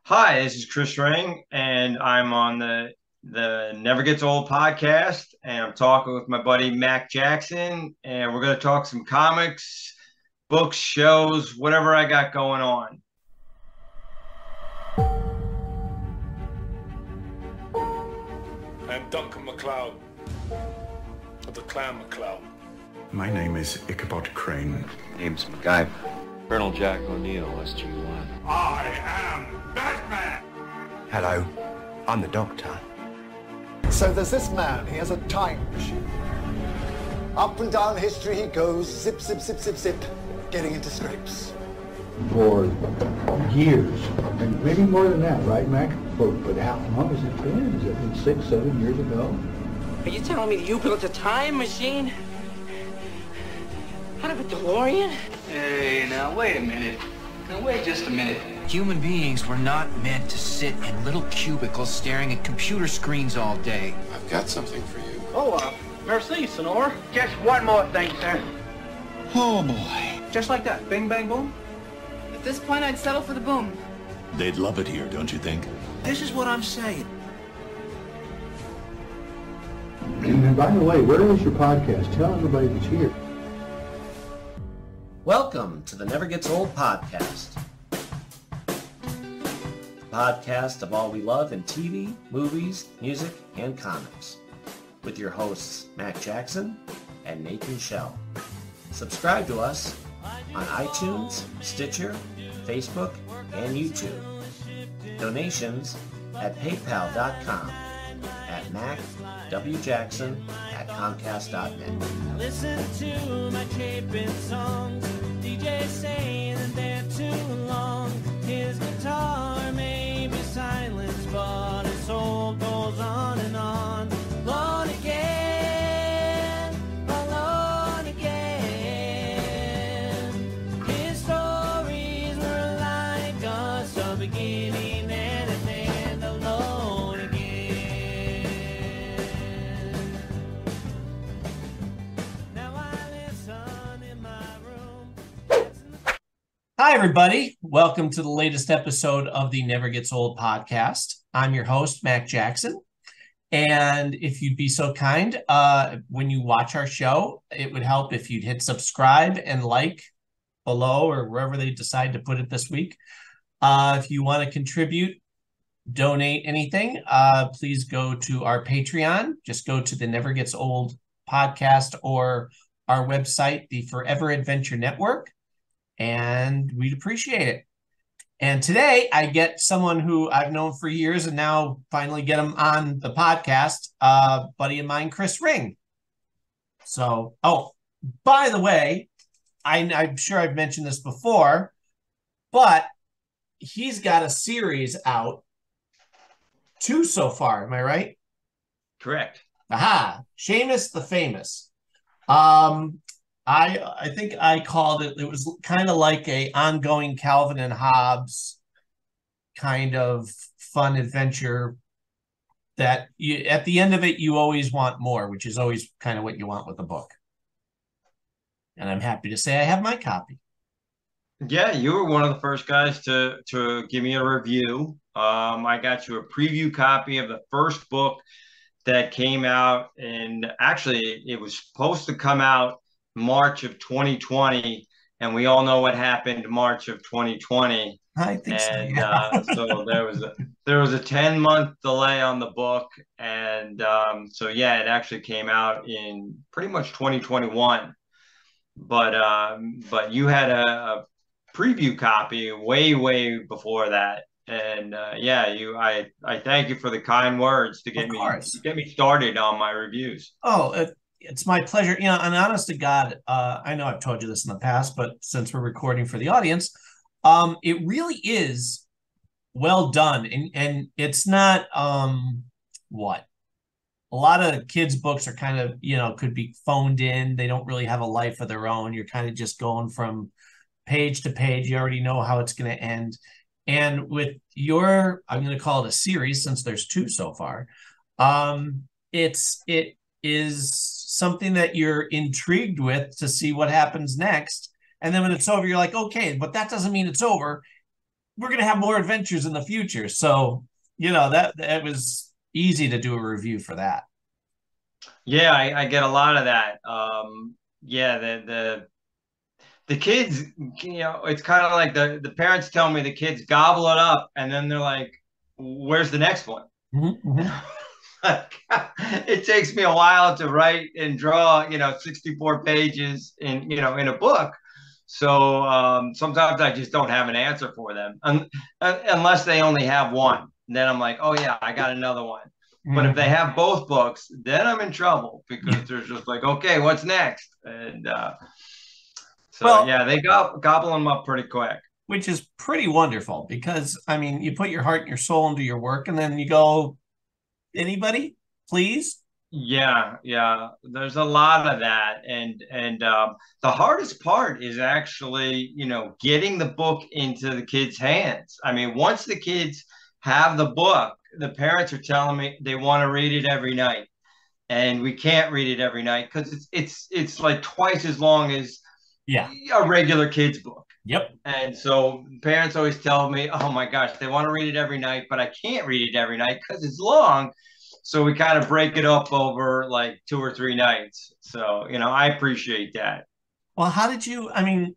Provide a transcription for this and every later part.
Hi, this is Chris Ring, and I'm on the Never Gets Old podcast, and I'm talking with my buddy Mac Jackson, and we're going to talk some comics, books, shows, whatever I got going on. I'm Duncan MacLeod of the Clan MacLeod. My name is Ichabod Crane. Name's MacGyver. Colonel Jack O'Neill, SG-1. I am Batman! Hello, I'm the Doctor. So there's this man, he has a time machine. Up and down history he goes, zip, zip, zip, zip, zip, getting into scrapes. For years, and maybe more than that, right, Mac? But how long has it been? Has it been 6, 7 years ago? Are you telling me that you built a time machine? Out of a DeLorean? Hey, now wait a minute. Now wait just a minute. Human beings were not meant to sit in little cubicles staring at computer screens all day. I've got something for you. Oh, merci, Sonora. Just one more thing, sir. Oh boy. Just like that. Bing, bang, boom. At this point, I'd settle for the boom. They'd love it here, don't you think? This is what I'm saying. And by the way, where is your podcast? Tell everybody that's here. Welcome to the Never Gets Old podcast. The podcast of all we love in TV, movies, music, and comics. With your hosts, Mac Jackson and Nathan Shell. Subscribe to us on iTunes, Stitcher, Facebook, and YouTube. Donations at paypal.com at macwjackson@comcast.net. Listen to my chapin songs, DJ saying that they're too long. His guitar may be silenced, but his soul goes on and on. Lord again, oh Lord again. His stories were like us, a beginning and an end, alone again. Now I listen in my room. Hi, everybody. Welcome to the latest episode of the Never Gets Old podcast. I'm your host, Mac Jackson. And if you'd be so kind, when you watch our show, it would help if you'd hit subscribe and like below or wherever they decide to put it this week. If you want to contribute, donate anything, please go to our Patreon. Just go to the Never Gets Old podcast or our website, the Forever Adventure Network, and we'd appreciate it. And today I get someone who I've known for years and now finally get him on the podcast, buddy of mine, Chris Ring. So, by the way, I'm sure I've mentioned this before, but he's got a series out, 2 so far. Am I right? Correct. Aha, Seamus the Famous. I think I called it was kind of like a ongoing Calvin and Hobbes kind of fun adventure that you, at the end of it, you always want more, which is always kind of what you want with a book. And I'm happy to say I have my copy. Yeah, you were one of the first guys to give me a review. I got you a preview copy of the first book that came out, and actually it was supposed to come out March of 2020, and we all know what happened March of 2020. I think so. So there was a 10-month delay on the book, and so yeah, it actually came out in pretty much 2021. But you had a preview copy way before that, and I thank you for the kind words to get me started on my reviews. It's my pleasure. You know, and honest to God, I know I've told you this in the past, but since we're recording for the audience, it really is well done. And it's not what a lot of kids' books are kind of, could be phoned in. They don't really have a life of their own. You're kind of just going from page to page. You already know how it's going to end. And with your, I'm going to call it a series since there's 2 so far. It is something that you're intrigued with to see what happens next. And then when it's over, you're like, okay, but that doesn't mean it's over. we're going to have more adventures in the future. So, that was easy to do a review for that. Yeah, I get a lot of that. Yeah, the kids, it's kind of like the parents tell me the kids gobble it up, and then they're like, "Where's the next one?" Mm-hmm. It takes me a while to write and draw, 64 pages in a book. So sometimes I just don't have an answer for them, unless they only have one. Then I'm like, oh yeah, I got another one. But if they have both books, then I'm in trouble because they're just like, okay, what's next? And yeah, they gobble them up pretty quick. Which is pretty wonderful because, I mean, you put your heart and your soul into your work and then you go, anybody, please? Yeah. There's a lot of that. And the hardest part is actually, getting the book into the kids' hands. I mean, once the kids have the book, the parents are telling me they want to read it every night. And we can't read it every night because it's like twice as long as a regular kid's book. Yep. And so parents always tell me, oh my gosh, they want to read it every night, but I can't read it every night because it's long. So we kind of break it up over like 2 or 3 nights. So, I appreciate that. Well, how did you, I mean,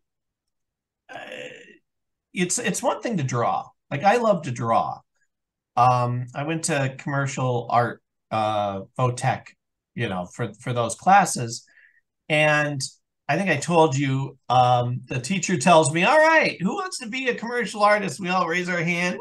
it's one thing to draw. Like I love to draw. I went to commercial art, Votech, for those classes. And I think I told you, the teacher tells me, all right, who wants to be a commercial artist? We all raise our hand.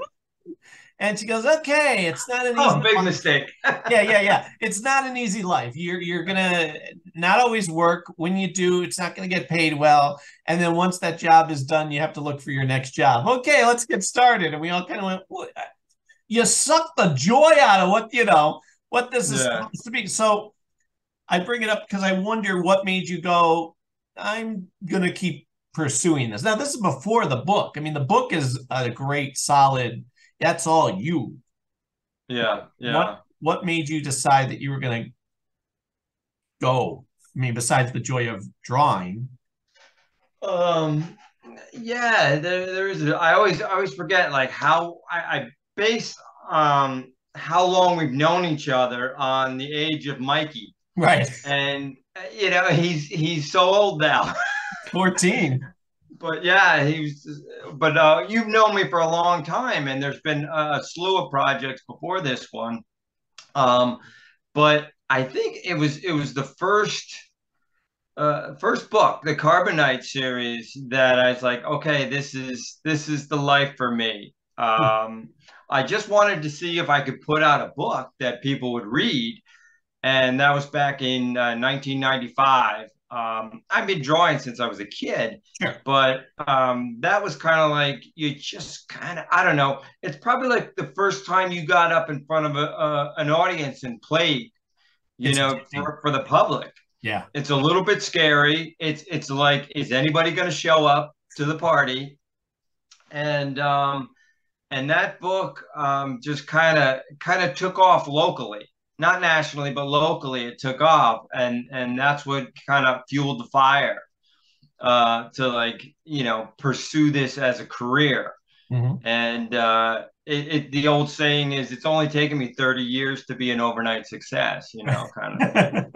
And she goes, okay, it's not an easy big life. mistake. Yeah. It's not an easy life. You're going to not always work. When you do, it's not going to get paid well. And then once that job is done, you have to look for your next job. Okay, let's get started. And we all kind of went, well, you suck the joy out of what this is supposed to be. So I bring it up because I wonder what made you go, I'm going to keep pursuing this. Now, this is before the book. I mean, the book is a great, solid, that's all you. Yeah. What made you decide that you were going to go? I mean, besides the joy of drawing. Yeah, there is. I always forget like how I base how long we've known each other on the age of Mikey. Right. And he's so old now. 14. But yeah, you've known me for a long time, and there's been a slew of projects before this one. But I think it was the first book, the Carbonite series, that I was like, okay, this is the life for me. I just wanted to see if I could put out a book that people would read, and that was back in 1995. I've been drawing since I was a kid, sure. But that was kind of like you just kind of, I don't know. It's probably like the first time you got up in front of an audience and played, for the public. Yeah, it's a little bit scary. It's like, is anybody going to show up to the party? And that book just kind of took off locally. Not nationally, but locally, it took off, and that's what kind of fueled the fire to pursue this as a career. Mm-hmm. And the old saying is, it's only taken me 30 years to be an overnight success, kind of.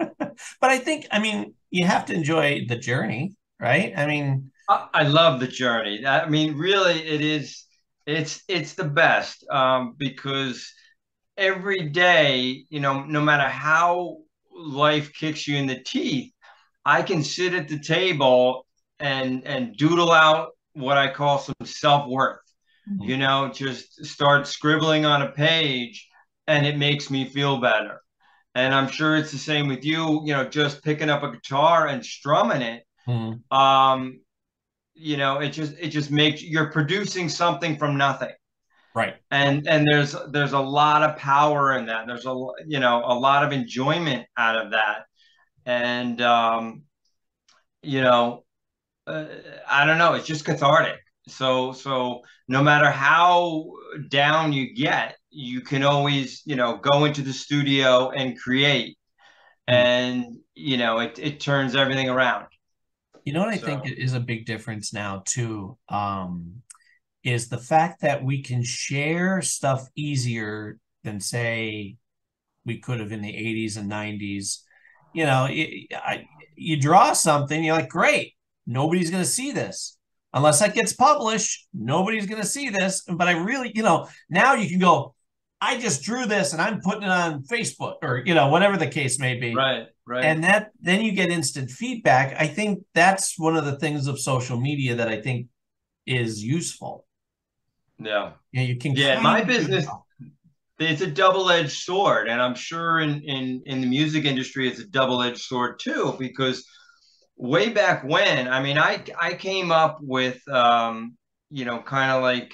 But I think, I mean, you have to enjoy the journey, right? I mean, I love the journey. I mean, really, it is. It's the best because every day, no matter how life kicks you in the teeth, I can sit at the table and doodle out what I call some self-worth. Mm-hmm. Just start scribbling on a page, and it makes me feel better. And I'm sure it's the same with you, just picking up a guitar and strumming it. Mm-hmm. It just makes, you're producing something from nothing. Right. And there's a lot of power in that. There's a lot of enjoyment out of that. And, I don't know, it's just cathartic. So no matter how down you get, you can always, go into the studio and create, and, it turns everything around. You know what I think is a big difference now too, is the fact that we can share stuff easier than, say, we could have in the 80s and 90s. You know, you draw something, you're like, great, nobody's going to see this. Unless that gets published, nobody's going to see this. But I really, you know, now you can go, I just drew this and I'm putting it on Facebook or, you know, whatever the case may be. Right. And then you get instant feedback. I think that's one of the things of social media that I think is useful. Yeah. Yeah, you can. Yeah, my business, it's a double-edged sword, and I'm sure in the music industry it's a double-edged sword too, because way back when, I mean, I came up with you know, kind of like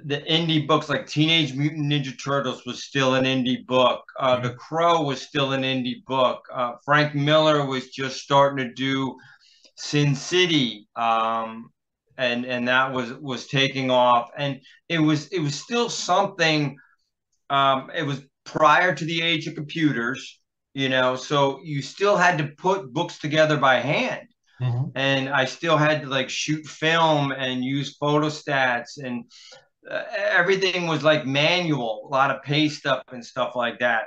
the indie books, like Teenage Mutant Ninja Turtles was still an indie book. The Crow was still an indie book. Frank Miller was just starting to do Sin City. And that was taking off, and it was still something. It was prior to the age of computers, you know, so you still had to put books together by hand. And I still had to like shoot film and use photostats, and everything was like manual, a lot of paste up and stuff like that.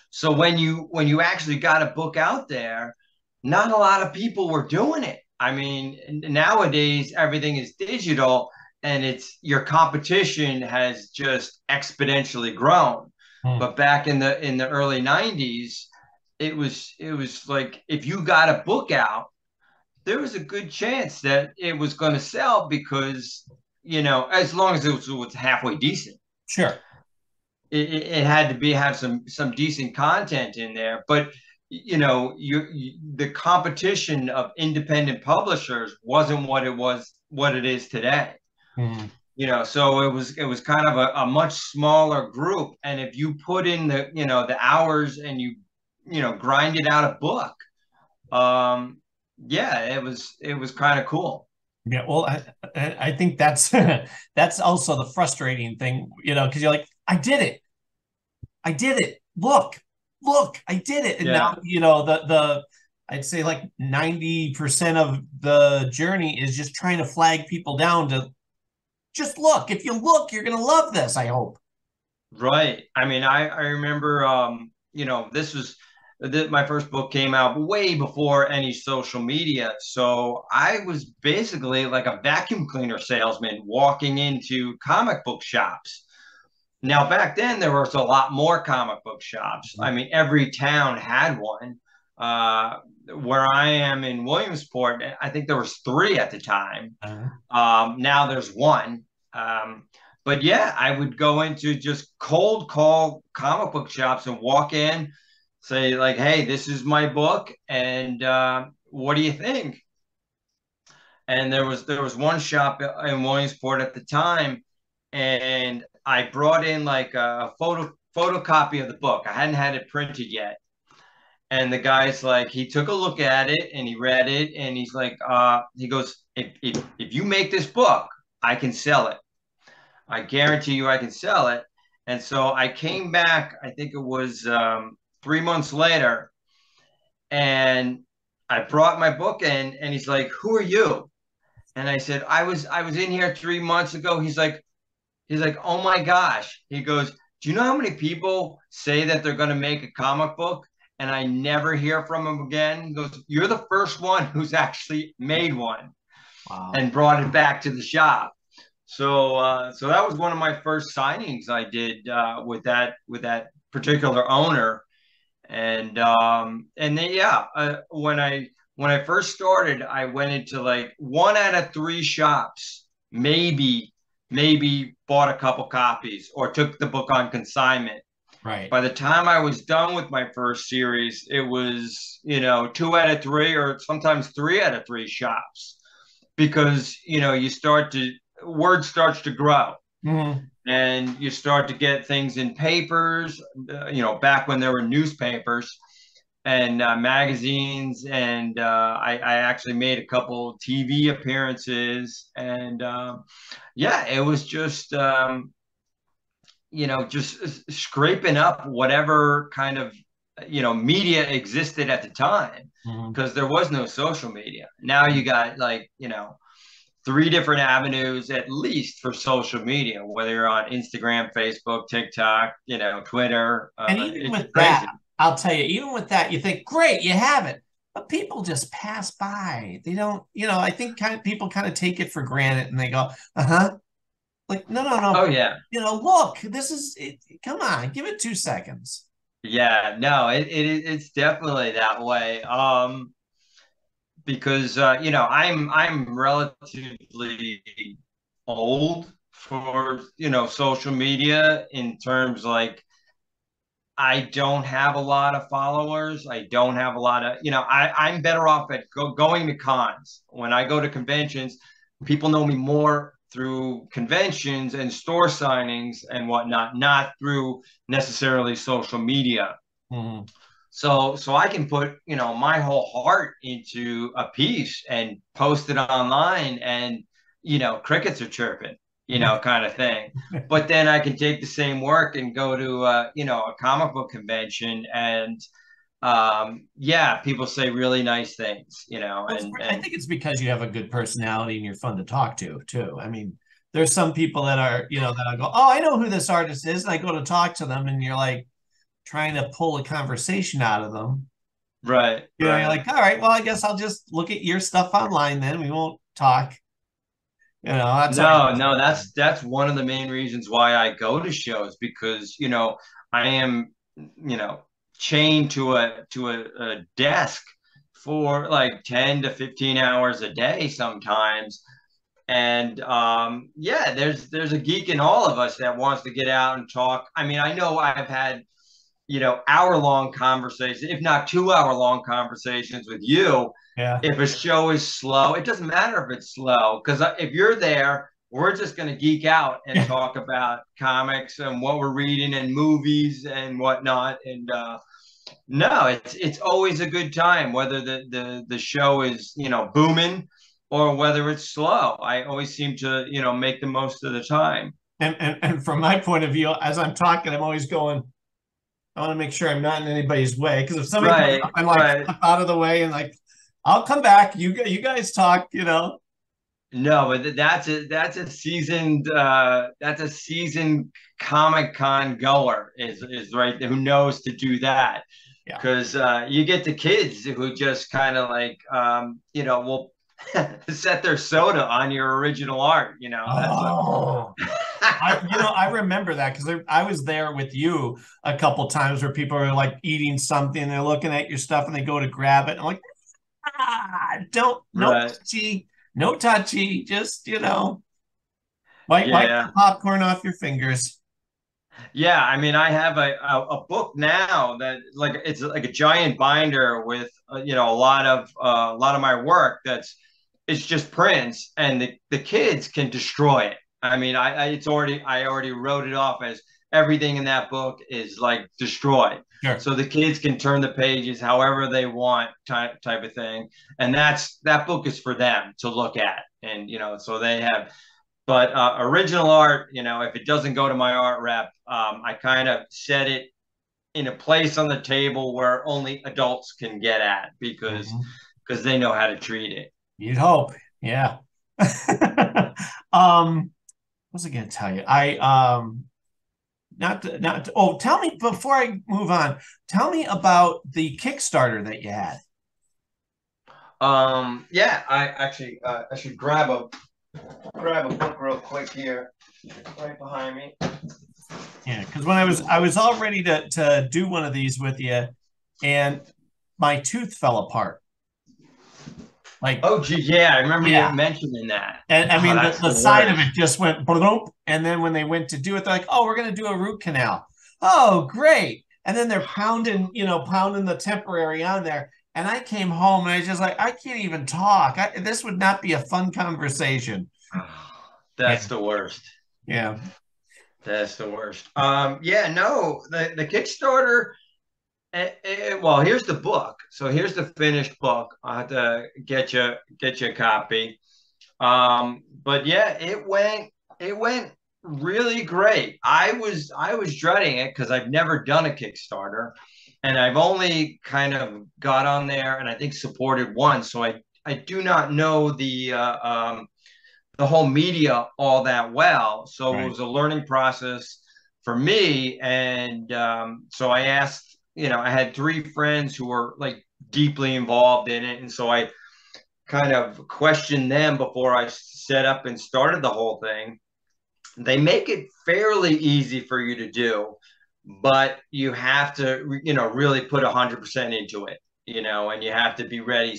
So when you actually got a book out there, not a lot of people were doing it. I mean, nowadays everything is digital, and it's your competition has just exponentially grown. But back in the early 90s, it was like if you got a book out, there was a good chance that it was going to sell, because, you know, as long as it was halfway decent. Sure. It had to have some decent content in there. But you know, the competition of independent publishers wasn't what it is today. You know, so it was kind of a much smaller group, and if you put in the, you know, the hours and you know, grinded out a book, yeah, it was kind of cool. Yeah, well, I think that's that's also the frustrating thing, you know, because you're like, I did it. Look, I did it. And now, you know, the I'd say like 90% of the journey is just trying to flag people down to just look. If you look, you're going to love this, I hope. Right. I mean, I remember, you know, my first book came out way before any social media. So I was basically like a vacuum cleaner salesman walking into comic book shops. Now, back then, there was a lot more comic book shops. I mean, every town had one. Where I am in Williamsport, I think there was 3 at the time. Now there's 1. But yeah, I would go into just cold call comic book shops and walk in, say like, hey, this is my book, and what do you think? And there was one shop in Williamsport at the time, and I brought in like a photocopy of the book. I hadn't had it printed yet. And the guy's like, he took a look at it and he read it, and he's like, he goes, if you make this book, I can sell it. I guarantee you I can sell it. And so I came back, I think it was 3 months later, and I brought my book in, and he's like, who are you? And I said, I was in here 3 months ago. He's like, oh my gosh. He goes, do you know how many people say that they're going to make a comic book and I never hear from them again? He goes, you're the first one who's actually made one. Wow. And brought it back to the shop. So so that was one of my first signings I did with that particular owner. And then when I first started, I went into like 1 out of 3 shops, maybe bought a couple copies or took the book on consignment. Right. By the time I was done with my first series, it was, you know, 2 out of 3 or sometimes 3 out of 3 shops, because, you know, word starts to grow. And you start to get things in papers, you know, back when there were newspapers and magazines. And I actually made a couple TV appearances. And yeah, it was just, you know, just scraping up whatever kind of, you know, media existed at the time, because there was no social media. Now you got like, you know, three different avenues at least for social media, whether you're on Instagram, Facebook, TikTok, Twitter. And even It's with crazy. that, I'll tell you, even with that, you think, great, you have it. But people just pass by. They don't, I think people kind of take it for granted and they go, uh-huh. Like, no. Oh, yeah. Look, this is it. Come on, give it 2 seconds. Yeah, no, it's definitely that way. Because I'm relatively old for social media, in terms like I don't have a lot of followers. I don't have a lot of, I'm better off at going to cons. When I go to conventions, people know me more through conventions and store signings and whatnot, not through necessarily social media. Mm-hmm. So I can put, my whole heart into a piece and post it online, and, crickets are chirping, kind of thing. But then I can take the same work and go to, a comic book convention, and people say really nice things, I think it's because you have a good personality and you're fun to talk to too. I mean, there's some people that are, that I go, oh, I know who this artist is. And I go to talk to them and you're like trying to pull a conversation out of them. Right. You're like, all right, well, I guess I'll just look at your stuff online then. We won't talk. That's that's one of the main reasons why I go to shows, because, I am, chained to a desk for like 10 to 15 hours a day sometimes. And there's a geek in all of us that wants to get out and talk. I mean, I know I've had, hour-long conversations, if not 2-hour-long conversations with you. Yeah. If a show is slow, it doesn't matter if it's slow, because if you're there, we're just going to geek out and talk about comics and what we're reading and movies and whatnot. And no, it's always a good time, whether the show is, booming or whether it's slow. I always seem to, make the most of the time. And from my point of view, as I'm talking, I'm always going, I want to make sure I'm not in anybody's way, because if somebody comes up, I'm like out of the way and like, I'll come back. You guys talk, No, but that's a seasoned Comic-Con goer is right, who knows to do that. Because you get the kids who just kind of like will set their soda on your original art. I remember that because I was there with you a couple times where people are like eating something and they're looking at your stuff and they go to grab it. I'm like, no touchy, just wipe the popcorn off your fingers. Yeah, I mean, I have a book now that it's like a giant binder with a lot of my work it's just prints, and the kids can destroy it. I mean, I already wrote it off as everything in that book is like destroyed. Sure. So the kids can turn the pages however they want, type of thing. And that book is for them to look at. And, so they have, but original art, if it doesn't go to my art rep, I kind of set it in a place on the table where only adults can get at, because they know how to treat it. You'd hope. Yeah. What was I going to tell you? Tell me, before I move on, tell me about the Kickstarter that you had. I should grab a book real quick here, right behind me. Yeah, because when I was all ready to do one of these with you, and my tooth fell apart. Like, oh, gee, yeah, I remember you mentioning that. And I mean, the side of it just went bloop, and then when they went to do it, they're like, "Oh, we're going to do a root canal." Oh, great! And then they're pounding the temporary on there. And I came home and I was just like, I can't even talk. This would not be a fun conversation. That's the worst. Yeah, that's the worst. The Kickstarter. Well, here's the book. So here's the finished book. I'll have to get you a copy. But yeah, it went really great. I was dreading it because I've never done a Kickstarter, and I've only kind of got on there and I think supported one. So I do not know the the whole media all that well. So Right. it was a learning process for me. And so I asked, I had three friends who were like deeply involved in it. And so I kind of questioned them before I set up and started the whole thing. They make it fairly easy for you to do, but you have to, really put 100% into it, and you have to be ready.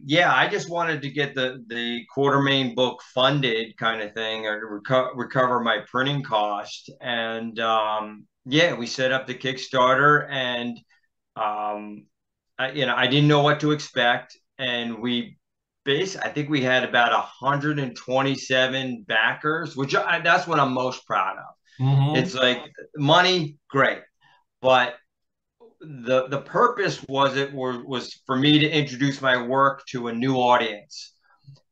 Yeah, I just wanted to get the Quartermain book funded, kind of thing, or recover my printing cost. And yeah, we set up the Kickstarter, and I didn't know what to expect, and I think we had about 127 backers, that's what I'm most proud of. Mm-hmm. It's like money, great, but the purpose was for me to introduce my work to a new audience,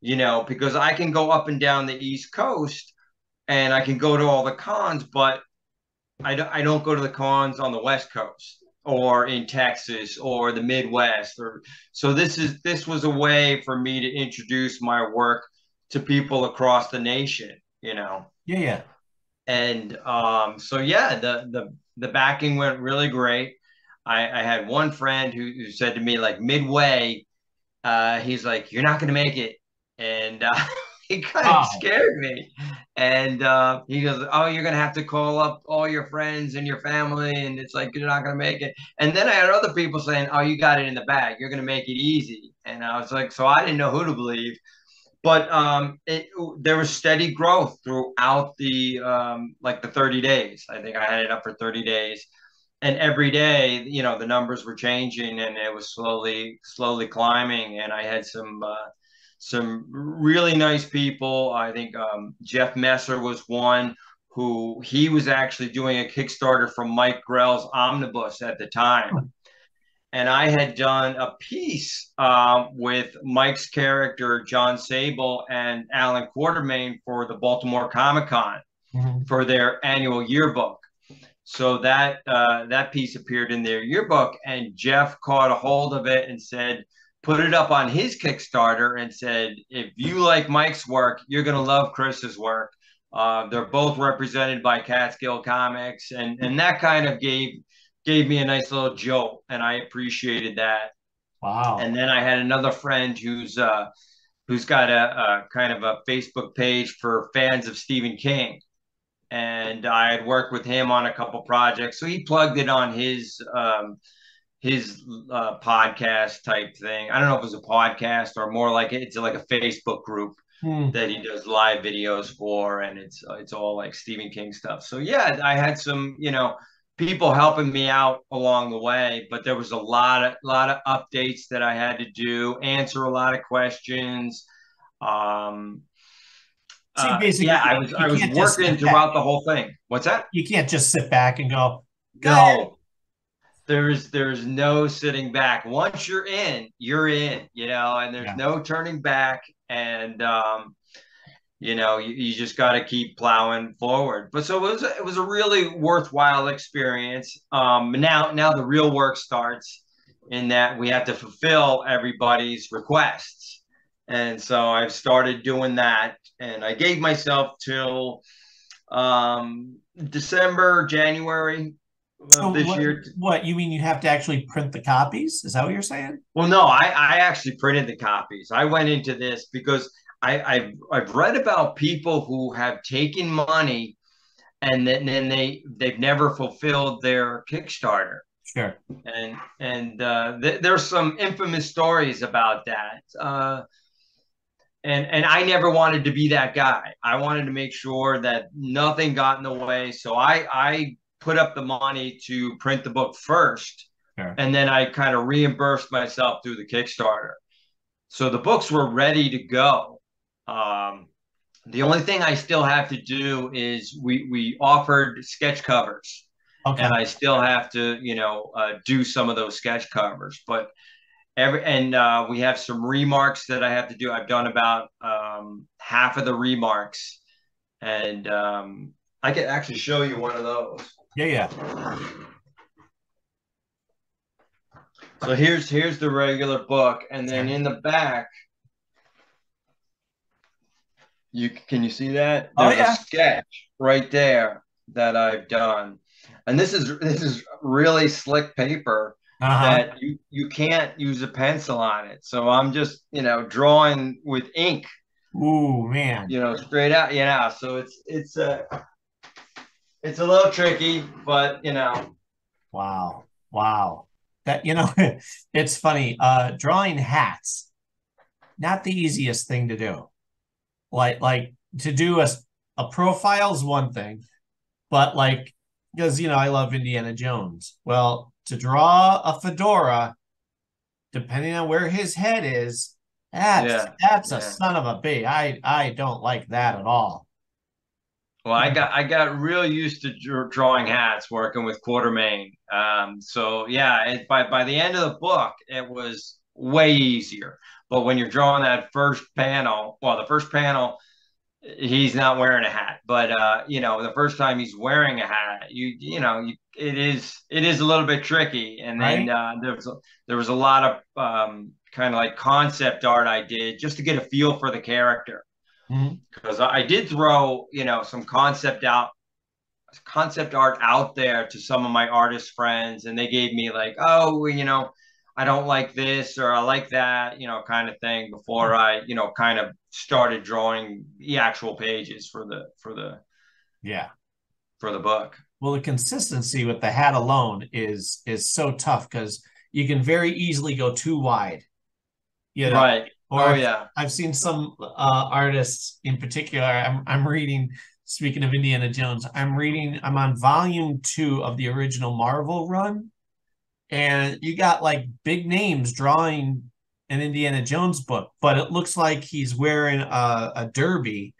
because I can go up and down the East Coast and I can go to all the cons, but I don't go to the cons on the West Coast or in Texas or the Midwest. So this was a way for me to introduce my work to people across the nation, Yeah. And so yeah, the backing went really great. I had one friend who said to me, like, midway, he's like, "You're not going to make it," and he kind of scared me. And he goes, "Oh, you're going to have to call up all your friends and your family, and it's like you're not going to make it." And then I had other people saying, "Oh, you got it in the bag. You're going to make it easy." And I was like, so I didn't know who to believe. But there was steady growth throughout the like the 30 days. I think I had it up for 30 days, and every day, the numbers were changing, and it was slowly climbing. And I had some really nice people. I think Jeff Messer was one who he was actually doing a Kickstarter from Mike Grell's Omnibus at the time. And I had done a piece with Mike's character, John Sable, and Allan Quartermain for the Baltimore Comic-Con for their annual yearbook. So that piece appeared in their yearbook, and Jeff caught a hold of it and said, put it up on his Kickstarter, and said, if you like Mike's work, you're going to love Chris's work. They're both represented by Catskill Comics, and that kind of gave me a nice little jolt, and I appreciated that. Wow. And then I had another friend who's got a kind of a Facebook page for fans of Stephen King. And I had worked with him on a couple projects. So he plugged it on his podcast type thing. I don't know if it was a podcast or more like it's like a Facebook group that he does live videos for. And it's all like Stephen King stuff. So yeah, I had some, people helping me out along the way, but there was a lot of updates that I had to do, answer a lot of questions. So basically, yeah, I was working throughout the whole thing. What's that? You can't just sit back and go. No, there's no sitting back. Once you're in, and there's no turning back. And you just got to keep plowing forward. But so it was a really worthwhile experience. Now the real work starts, in that we have to fulfill everybody's requests. And so I've started doing that, and I gave myself till December, January of this year. What, you mean you have to actually print the copies? Is that what you're saying? Well, no, I actually printed the copies. I went into this because I've read about people who have taken money and then they've never fulfilled their Kickstarter. Sure. And there's some infamous stories about that. And I never wanted to be that guy. I wanted to make sure that nothing got in the way. So I put up the money to print the book first. Sure. And then I kind of reimbursed myself through the Kickstarter. So the books were ready to go. The only thing I still have to do is we offered sketch covers. Okay. And I still have to, do some of those sketch covers. But we have some remarks that I have to do. I've done about half of the remarks, and I can actually show you one of those. Yeah. So here's the regular book, and then in the back, Can you see that? Oh There's a yeah. sketch right there that I've done, and this is really slick paper Uh-huh. that you can't use a pencil on it. So I'm just drawing with ink, Ooh, man. straight out. So it's a little tricky, but Wow. Wow. That, it's funny. Drawing hats, not the easiest thing to do. Like to do a profile is one thing, but because I love Indiana Jones. Well, to draw a fedora, depending on where his head is, that's a son of a b. I don't like that at all. Well, I got real used to drawing hats working with Quartermain. So yeah, by the end of the book, it was way easier. But when you're drawing that first panel, well, the first panel, he's not wearing a hat, but the first time he's wearing a hat, it is a little bit tricky. And then Right? there was a lot of kind of like concept art I did just to get a feel for the character. Mhm. Because I did throw some concept art out there to some of my artist friends, and they gave me like, oh, well, I don't like this or I like that, kind of thing before I kind of started drawing the actual pages Yeah. for the book. Well, the consistency with the hat alone is so tough because you can very easily go too wide. Right. Or Oh yeah. I've seen some artists in particular. I'm reading. Speaking of Indiana Jones, I'm on volume 2 of the original Marvel run, and you got like big names drawing an Indiana Jones book, but it looks like he's wearing a derby,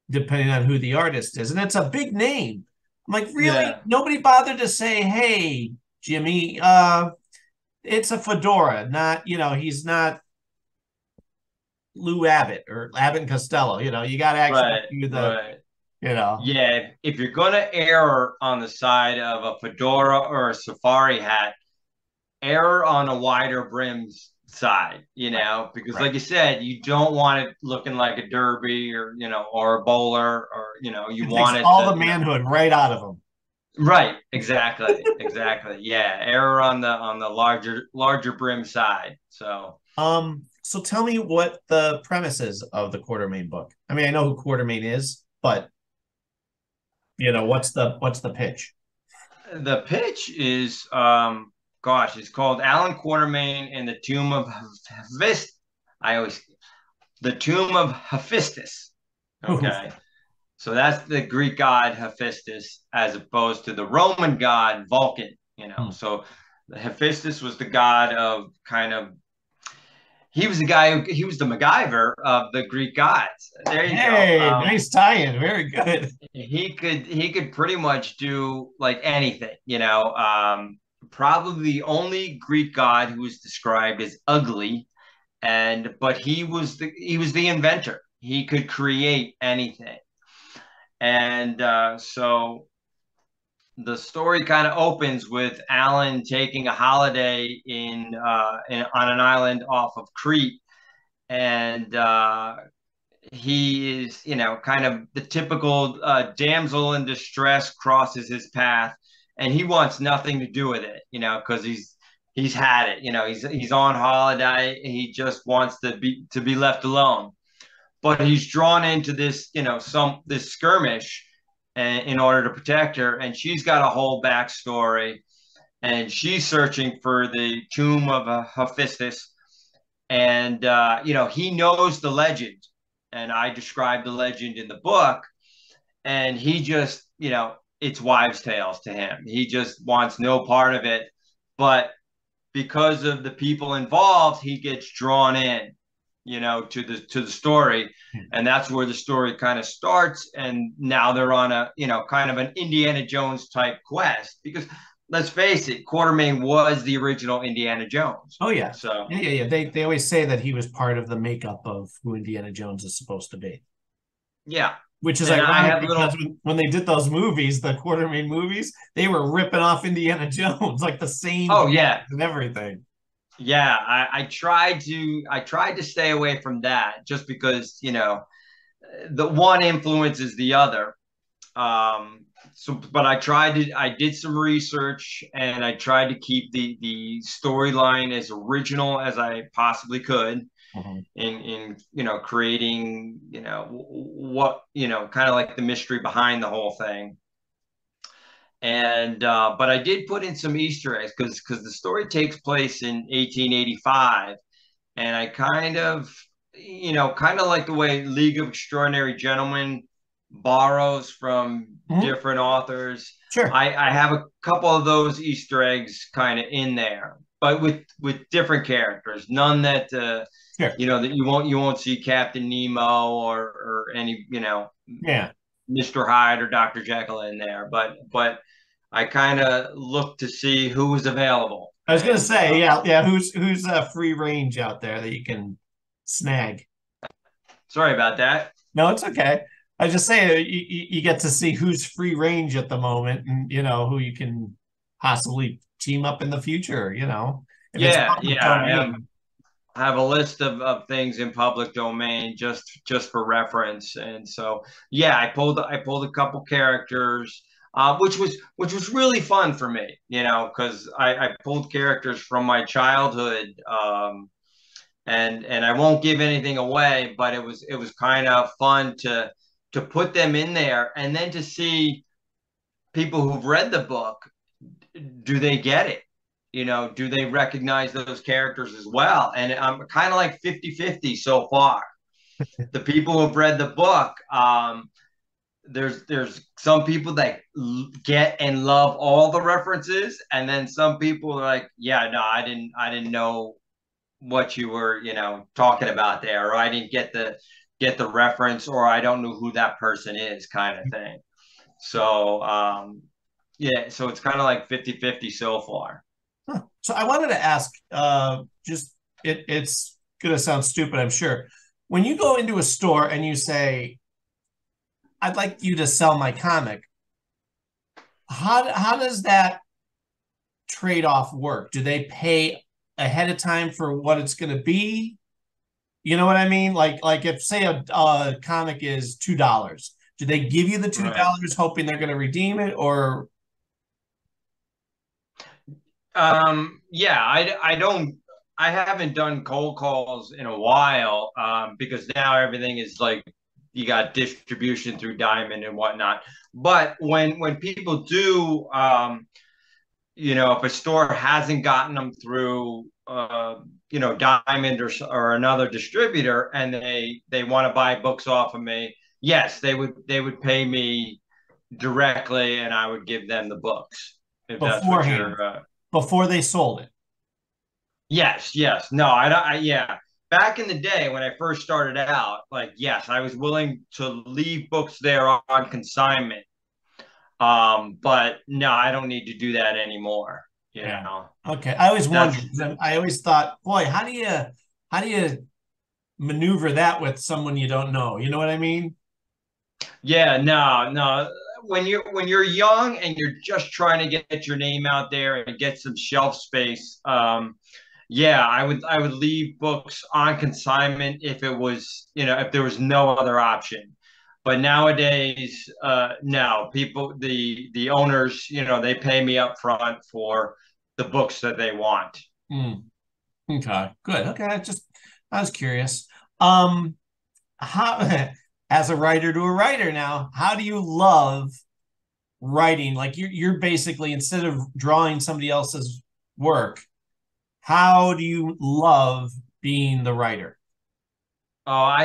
depending on who the artist is, and it's a big name. I'm like, really? Yeah. Nobody bothered to say, "Hey, Jimmy, it's a fedora, not he's not Lou Abbott or Abbott and Costello. You got to actually Right. do the, Right. you know, Yeah. If you're gonna err on the side of a fedora or a safari hat, err on a wider brim side, because right. like you said, you don't want it looking like a derby or a bowler or you It takes want it all to, the manhood right out of him. right, exactly, exactly. Yeah, err on the larger brim side. So tell me what the premise is of the Quartermain book. I mean, I know who Quartermain is, but what's the pitch? The pitch is gosh, it's called Allan Quartermain and the Tomb of Hephaestus. I always the Tomb of Hephaestus. Okay. So that's the Greek god Hephaestus as opposed to the Roman god Vulcan. So Hephaestus was the god of kind of he was he was the MacGyver of the Greek gods. There you go. Hey, nice tie-in. Very good. He could pretty much do like anything. Probably the only Greek god who was described as ugly, but he was the inventor. He could create anything. And so the story kind of opens with Alan taking a holiday on an island off of Crete, and he is, kind of the typical damsel in distress crosses his path, and he wants nothing to do with it, because he's had it, he's on holiday. He just wants to be left alone, but he's drawn into this, this skirmish in order to protect her, and she's got a whole backstory, and she's searching for the tomb of Hephaestus, and he knows the legend, and I described the legend in the book, and he just, it's wives' tales to him. He just wants no part of it, but because of the people involved, he gets drawn in, to the story, and that's where the story kind of starts. And now they're on a, kind of an Indiana Jones type quest, because let's face it, Quartermain was the original Indiana Jones. Oh yeah. So yeah. They always say that he was part of the makeup of who Indiana Jones is supposed to be. Yeah. Which is and ironic because when they did those movies, the Quartermain movies, they were ripping off Indiana Jones, like the same. Oh yeah. And everything. Yeah, I tried to stay away from that, just because the one influences the other. But I did some research and I tried to keep the storyline as original as I possibly could in creating, what, kind of like the mystery behind the whole thing. And but I did put in some Easter eggs because the story takes place in 1885, and I kind of like the way League of Extraordinary Gentlemen borrows from different authors. Sure. I have a couple of those Easter eggs kind of in there, but with different characters. None that sure. that you won't see Captain Nemo or any Mr. Hyde or Dr. Jekyll in there, but I kind of looked to see who was available. I was going to say, yeah, who's free range out there that you can snag. Sorry about that. No, it's okay. I was just saying you get to see who's free range at the moment, and who you can possibly team up in the future. I have a list of things in public domain just for reference, and so I pulled a couple characters, which was really fun for me, because I pulled characters from my childhood, and I won't give anything away, but it was kind of fun to put them in there, and then to see people who've read the book, do they get it? Do they recognize those characters as well? And I'm kind of like 50-50 so far. The people who've read the book, there's some people that get and love all the references, and then some people are like, yeah, no, I didn't know what you were, talking about there, or I didn't get the reference, or I don't know who that person is, kind of thing. So so it's kind of like 50-50 so far. So I wanted to ask, it's going to sound stupid, I'm sure. When you go into a store and you say, I'd like you to sell my comic, how does that trade-off work? Do they pay ahead of time for what it's going to be? You know what I mean? Like if, say, a comic is $2, do they give you the $2 hoping they're going to redeem it, or... I haven't done cold calls in a while, because now everything is like, you got distribution through Diamond and whatnot. But when people do, if a store hasn't gotten them through, Diamond or another distributor, and they want to buy books off of me, yes, they would pay me directly, and I would give them the books. If that's what you're, before they sold it. Yes. No, back in the day when I first started out, yes, I was willing to leave books there on consignment. But no, I don't need to do that anymore. Okay. I always wondered. I always thought, boy, how do you maneuver that with someone you don't know? You know what I mean? Yeah, no. When you're young and you're just trying to get your name out there and get some shelf space, I would leave books on consignment if it was, if there was no other option. But nowadays, no, people, the owners, they pay me up front for the books that they want. Okay, good. Okay, I was curious. How as a writer to a writer now, how do you love writing? Like you're basically, instead of drawing somebody else's work, how do you love being the writer? Oh,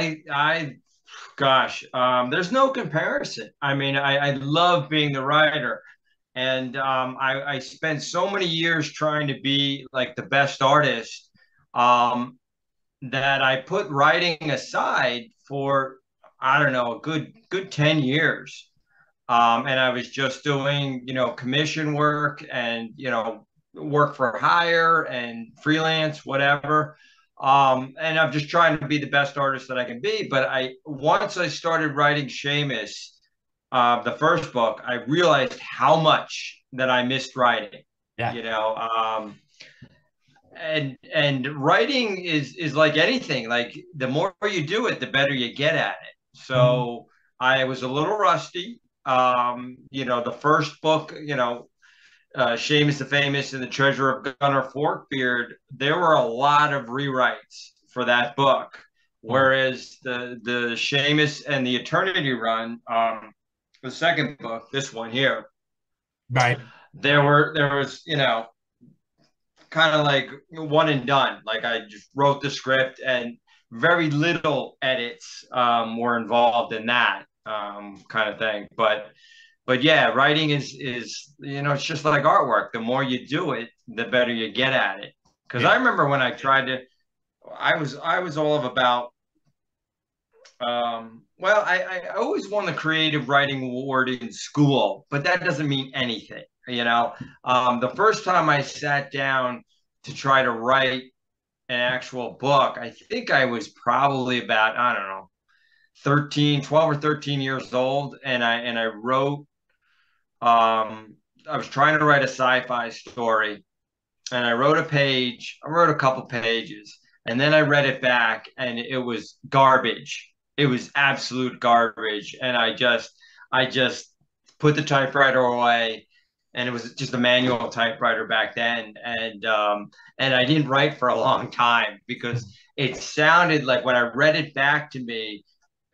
gosh, there's no comparison. I mean, I love being the writer, and I spent so many years trying to be like the best artist, that I put writing aside for, I don't know, a good 10 years. And I was just doing, commission work and, work for hire and freelance, whatever. And I'm just trying to be the best artist that I can be. But once I started writing Seamus, the first book, I realized how much that I missed writing. Yeah. And writing is like anything. Like the more you do it, the better you get at it. So I was a little rusty. The first book, Seamus the Famous and the Treasure of Gunner Forkbeard, there were a lot of rewrites for that book. Whereas the Seamus and the Eternity Run, the second book, this one here, right? There was kind of like one and done. Like I just wrote the script and very little edits were involved in that kind of thing. But yeah, writing is it's just like artwork. The more you do it, the better you get at it. Because I remember when I tried to, I was all of about. I always won the creative writing award in school, but that doesn't mean anything. The first time I sat down to try to write an actual book, I think I was probably about, I don't know, 12 or 13 years old. And I wrote, I was trying to write a sci-fi story, and I wrote a couple pages, and then I read it back and it was garbage. It was absolute garbage. And I just put the typewriter away, and it was just a manual typewriter back then. And I didn't write for a long time because it sounded like, when I read it back to me,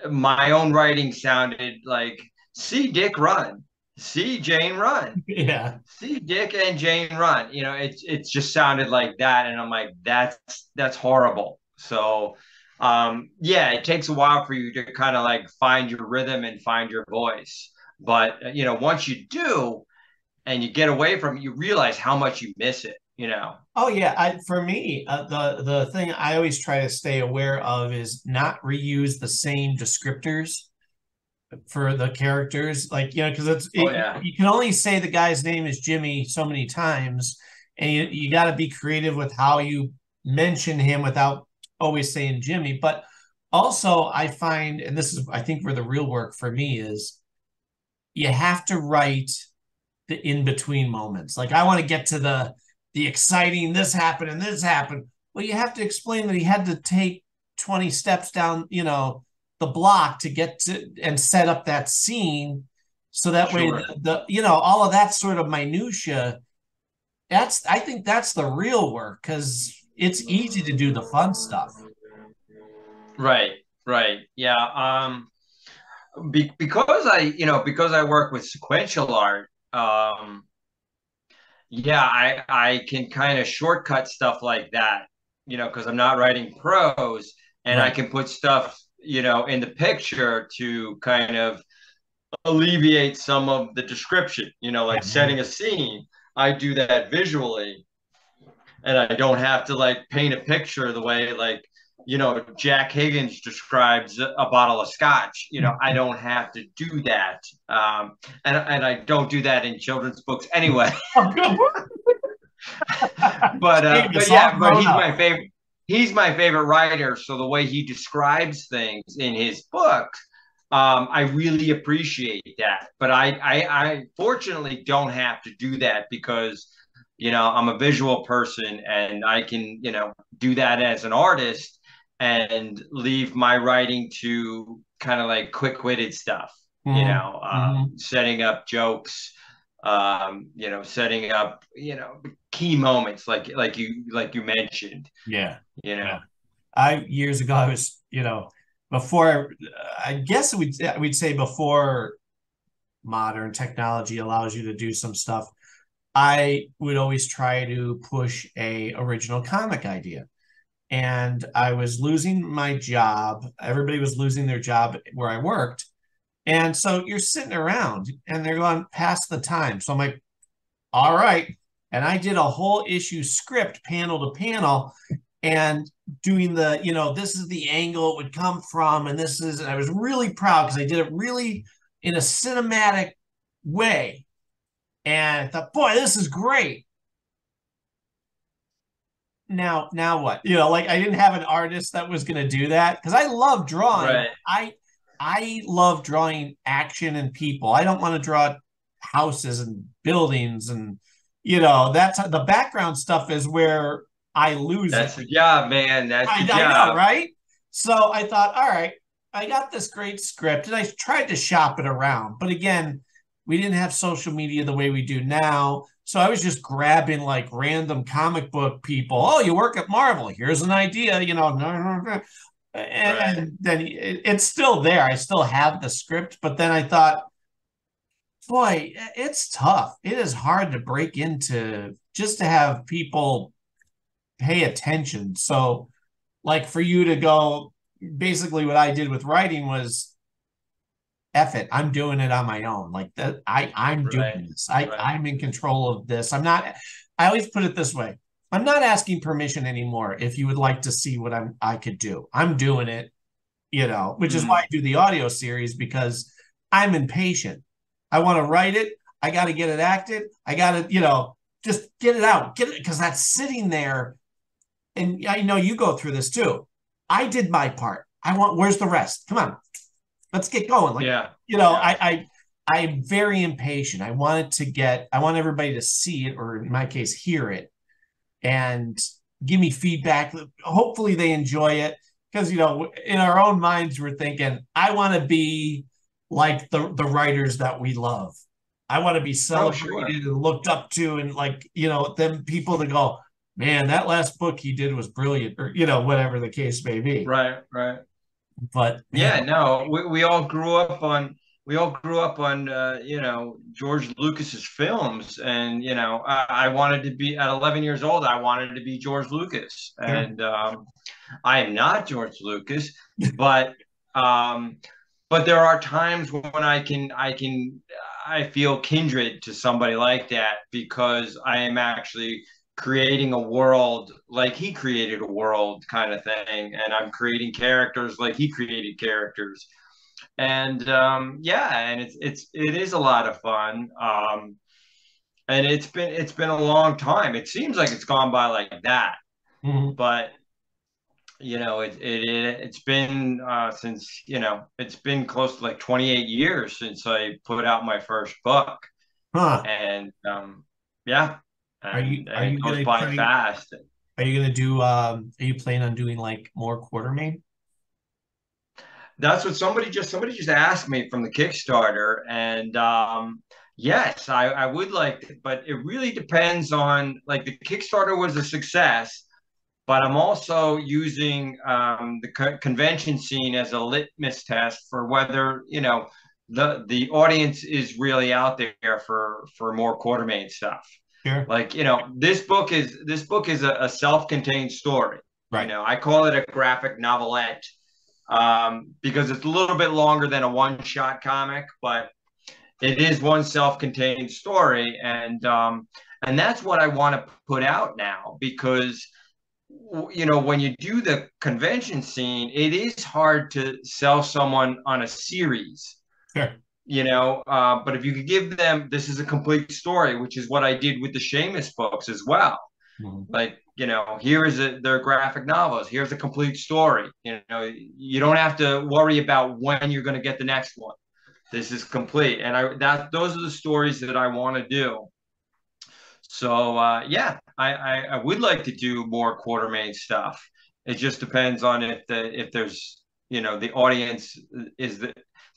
my own writing sounded like, see Dick run, see Jane run. Yeah. See Dick and Jane run. It just sounded like that. And I'm like, that's horrible. So it takes a while for you to kind of like find your rhythm and find your voice. But once you do and you get away from it, you realize how much you miss it. Oh yeah, for me, the thing I always try to stay aware of is not reuse the same descriptors for the characters, because you can only say the guy's name is Jimmy so many times, and you got to be creative with how you mention him without always saying Jimmy. But also I find, and this is I think where the real work for me is, you have to write the in-between moments. Like, I want to get to the exciting, this happened and this happened. Well, you have to explain that he had to take 20 steps down, the block to get to and set up that scene. So that way, all of that sort of minutia, I think that's the real work, because it's easy to do the fun stuff. Right. Yeah. Because I work with sequential art, I can kind of shortcut stuff like that, because I'm not writing prose, and I can put stuff, in the picture to kind of alleviate some of the description, setting a scene. I do that visually, and I don't have to like paint a picture the way Jack Higgins describes a bottle of scotch. I don't have to do that. And I don't do that in children's books anyway. But he's my favorite. He's my favorite writer. So the way he describes things in his books, I really appreciate that. But I fortunately don't have to do that, because I'm a visual person, and I can do that as an artist and leave my writing to kind of like quick-witted stuff. Setting up jokes, setting up key moments like you mentioned. Years ago, I was before, I guess we'd say before modern technology allows you to do some stuff, I would always try to push a original comic idea. And I was losing my job. Everybody was losing their job where I worked. And so you're sitting around and they're going, pass the time. So I'm like, all right. And I did a whole issue script panel to panel, and doing the, this is the angle it would come from. And I was really proud because I did it really in a cinematic way. And I thought, boy, this is great. Now what? I didn't have an artist that was going to do that, because I love drawing. Right. I love drawing action and people. I don't want to draw houses and buildings, and that's the background stuff is where I lose That's the job, man. That's the job. I know, right? So I thought, all right, I got this great script and I tried to shop it around. But again, we didn't have social media the way we do now. So I was just grabbing like random comic book people. Oh, you work at Marvel. Here's an idea, and then it's still there. I still have the script, but then I thought, boy, it's tough. It is hard to break into just to have people pay attention. So, like for you to go, basically what I did with writing was, F it, I'm doing it on my own. Like that, I'm doing this. I'm in control of this. I always put it this way. I'm not asking permission anymore if you would like to see what I could do. I'm doing it, which is why I do the audio series, because I'm impatient. I want to write it. I got to get it acted. I got to, just get it out. Get it, because that's sitting there. And I know you go through this too. I did my part. Where's the rest? Come on, let's get going. I'm very impatient. I want everybody to see it, or in my case, hear it, and give me feedback. Hopefully they enjoy it, because, in our own minds, we're thinking, I want to be like the writers that we love. I want to be celebrated and looked up to, and them people to go, man, that last book he did was brilliant, or, whatever the case may be. Right. But we all grew up on George Lucas's films, and I wanted to be, at 11 years old, I wanted to be George Lucas, and I am not George Lucas, but there are times when I feel kindred to somebody like that, because I am actually creating a world like he created a world, kind of thing, and I'm creating characters like he created characters, and and it is a lot of fun, and it's been a long time. It seems like it's gone by like that, but it's been since it's been close to like 28 years since I put out my first book, and Are you goes by fast. Are you gonna do? Are you planning on doing like more Quartermain? That's what somebody just asked me from the Kickstarter, and yes, I would like to, but it really depends on, like, the Kickstarter was a success, but I'm also using the convention scene as a litmus test for whether the audience is really out there for more Quartermain stuff. Sure. Like, this book is a self-contained story. Right. I call it a graphic novelette, because it's a little bit longer than a one-shot comic, but it is one self-contained story, and that's what I want to put out now, because when you do the convention scene, it is hard to sell someone on a series. Sure. But if you could give them, this is a complete story, which is what I did with the Seamus books as well. Like, here is their graphic novels. Here's a complete story. You don't have to worry about when you're going to get the next one. This is complete. And those are the stories that I want to do. So, I would like to do more Quartermain stuff. It just depends on if there's, the audience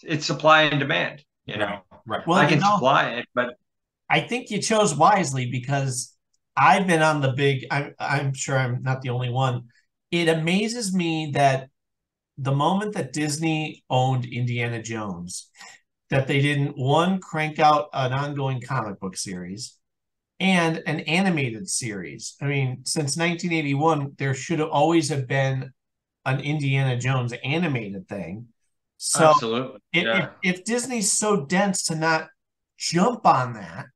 it's supply and demand, Right. Well, I can supply it, but I think you chose wisely, because I've been on the big, I'm sure I'm not the only one. It amazes me that the moment that Disney owned Indiana Jones, that they didn't, one, crank out an ongoing comic book series and an animated series. I mean, since 1981, there should have always have been an Indiana Jones animated thing. So absolutely. If Disney's so dense to not jump on that,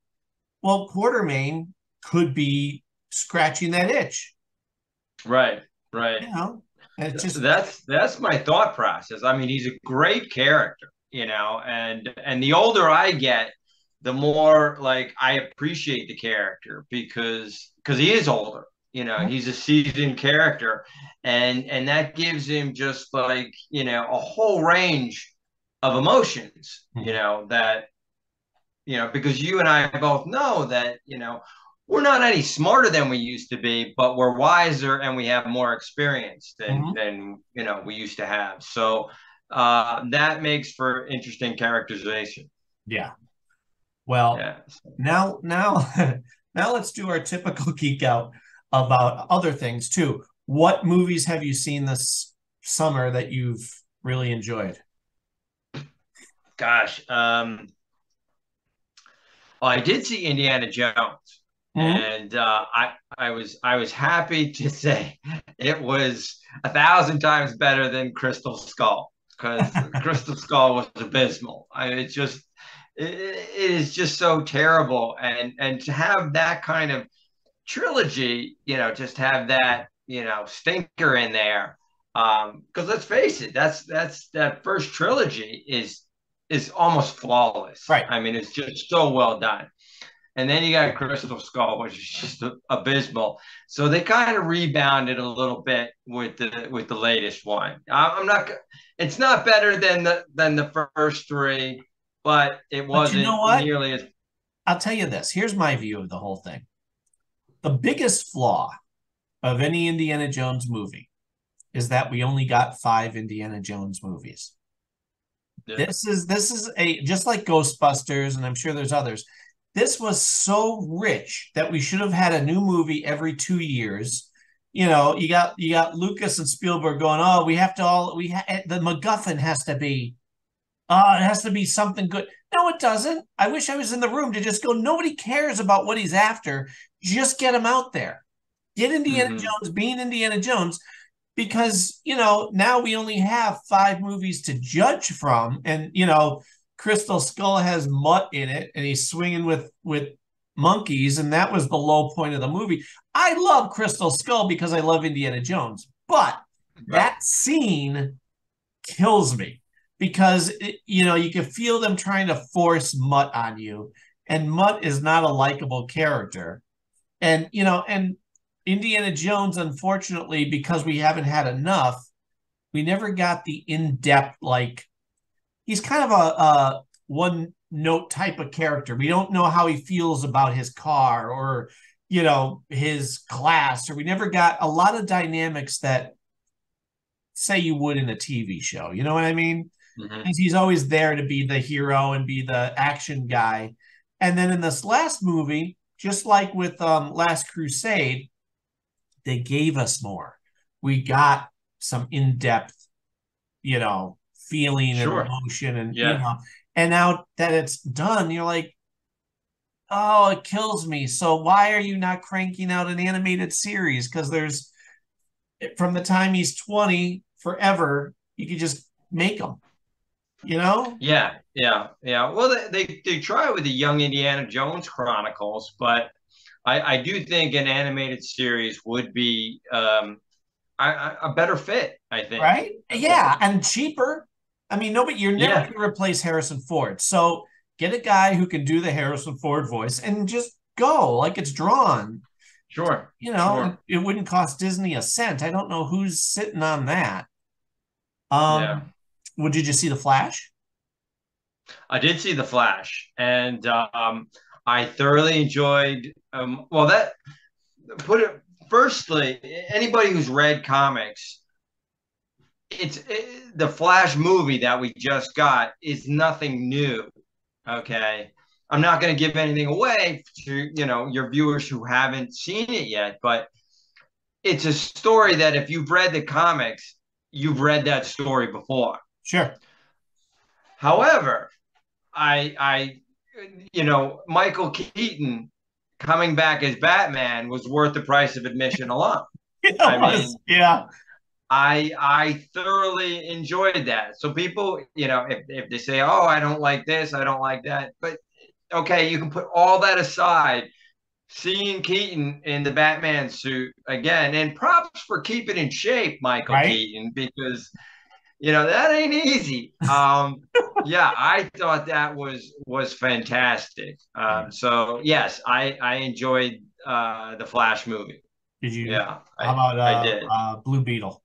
well, Quartermain could be scratching that itch. Right. It's just, that's my thought process. I mean, he's a great character, and the older I get, the more, like, I appreciate the character, because he is older. He's a seasoned character, and that gives him just, like, a whole range of emotions, that, because you and I both know that, we're not any smarter than we used to be, but we're wiser and we have more experience than we used to have. So that makes for interesting characterization. Yeah. Well, Yeah. now now let's do our typical geek out about other things too. What movies have you seen this summer that you've really enjoyed? Gosh, well, I did see Indiana Jones, and I was happy to say it was 1,000 times better than Crystal Skull, because Crystal Skull was abysmal. It's just it is just so terrible, and to have that kind of trilogy, just have that stinker in there. Because let's face it, that first trilogy is almost flawless. Right. I mean, it's just so well done. And then you got Crystal Skull, which is just abysmal. So they kind of rebounded a little bit with the latest one. I'm not. It's not better than the first three, but it wasn't you know what? nearly as. I'll tell you this. Here's my view of the whole thing. The biggest flaw of any Indiana Jones movie is that we only got 5 Indiana Jones movies. Yeah. This is a just like Ghostbusters, and I'm sure there's others. This was so rich that we should have had a new movie every 2 years. You got Lucas and Spielberg going, oh, the MacGuffin has to be, it has to be something good. No, it doesn't. I wish I was in the room to just go, nobody cares about what he's after. Just get him out there. Get Indiana Jones being Indiana Jones, because, now we only have 5 movies to judge from. And, Crystal Skull has Mutt in it, and he's swinging with monkeys, and that was the low point of the movie. I love Crystal Skull because I love Indiana Jones, but that scene kills me because, you can feel them trying to force Mutt on you, and Mutt is not a likable character. And, and Indiana Jones, unfortunately, because we haven't had enough, we never got the in-depth, he's kind of a one-note type of character. We don't know how he feels about his car or, his class, or we never got a lot of dynamics that say you would in a TV show. You know what I mean? Because he's always there to be the hero and be the action guy. And then in this last movie, just like with Last Crusade, they gave us more. We got some in-depth, feeling and emotion, and and now that it's done, you're like, oh, it kills me. So why are you not cranking out an animated series? Because there's, from the time he's 20 forever, you could just make them. Yeah. Well, they try with the Young Indiana Jones Chronicles, but I do think an animated series would be a better fit, I think. Right? Yeah, and cheaper. I mean, you're never going to replace Harrison Ford. So get a guy who can do the Harrison Ford voice and just go like it's drawn. Sure. It wouldn't cost Disney a cent. I don't know who's sitting on that. Did you see The Flash? I did see The Flash, and I thoroughly enjoyed. Firstly, anybody who's read comics, the Flash movie that we just got is nothing new. Okay, I'm not going to give anything away to your viewers who haven't seen it yet, but it's a story that if you've read the comics, you've read that story before. Sure. However, Michael Keaton coming back as Batman was worth the price of admission alone. I thoroughly enjoyed that. So people, if they say, oh, I don't like this, I don't like that, but okay, you can put all that aside. Seeing Keaton in the Batman suit again, and props for keeping in shape, Michael Keaton, because that ain't easy. I thought that was fantastic. So yes, I enjoyed the Flash movie. Did you? Yeah. How about I did. Blue Beetle?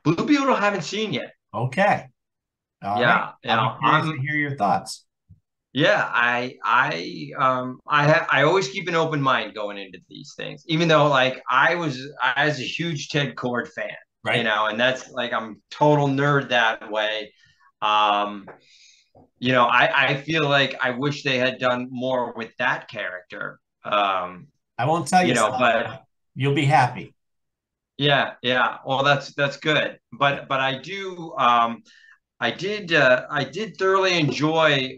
Blue Beetle I haven't seen yet. Okay. All right. I'm curious to hear your thoughts. Yeah, I always keep an open mind going into these things, even though I was a huge Ted Kord fan. Right. And that's like, I'm total nerd that way. Um, I feel like I wish they had done more with that character. I won't tell you stuff, But you'll be happy. yeah, yeah. Well, that's good. But I did thoroughly enjoy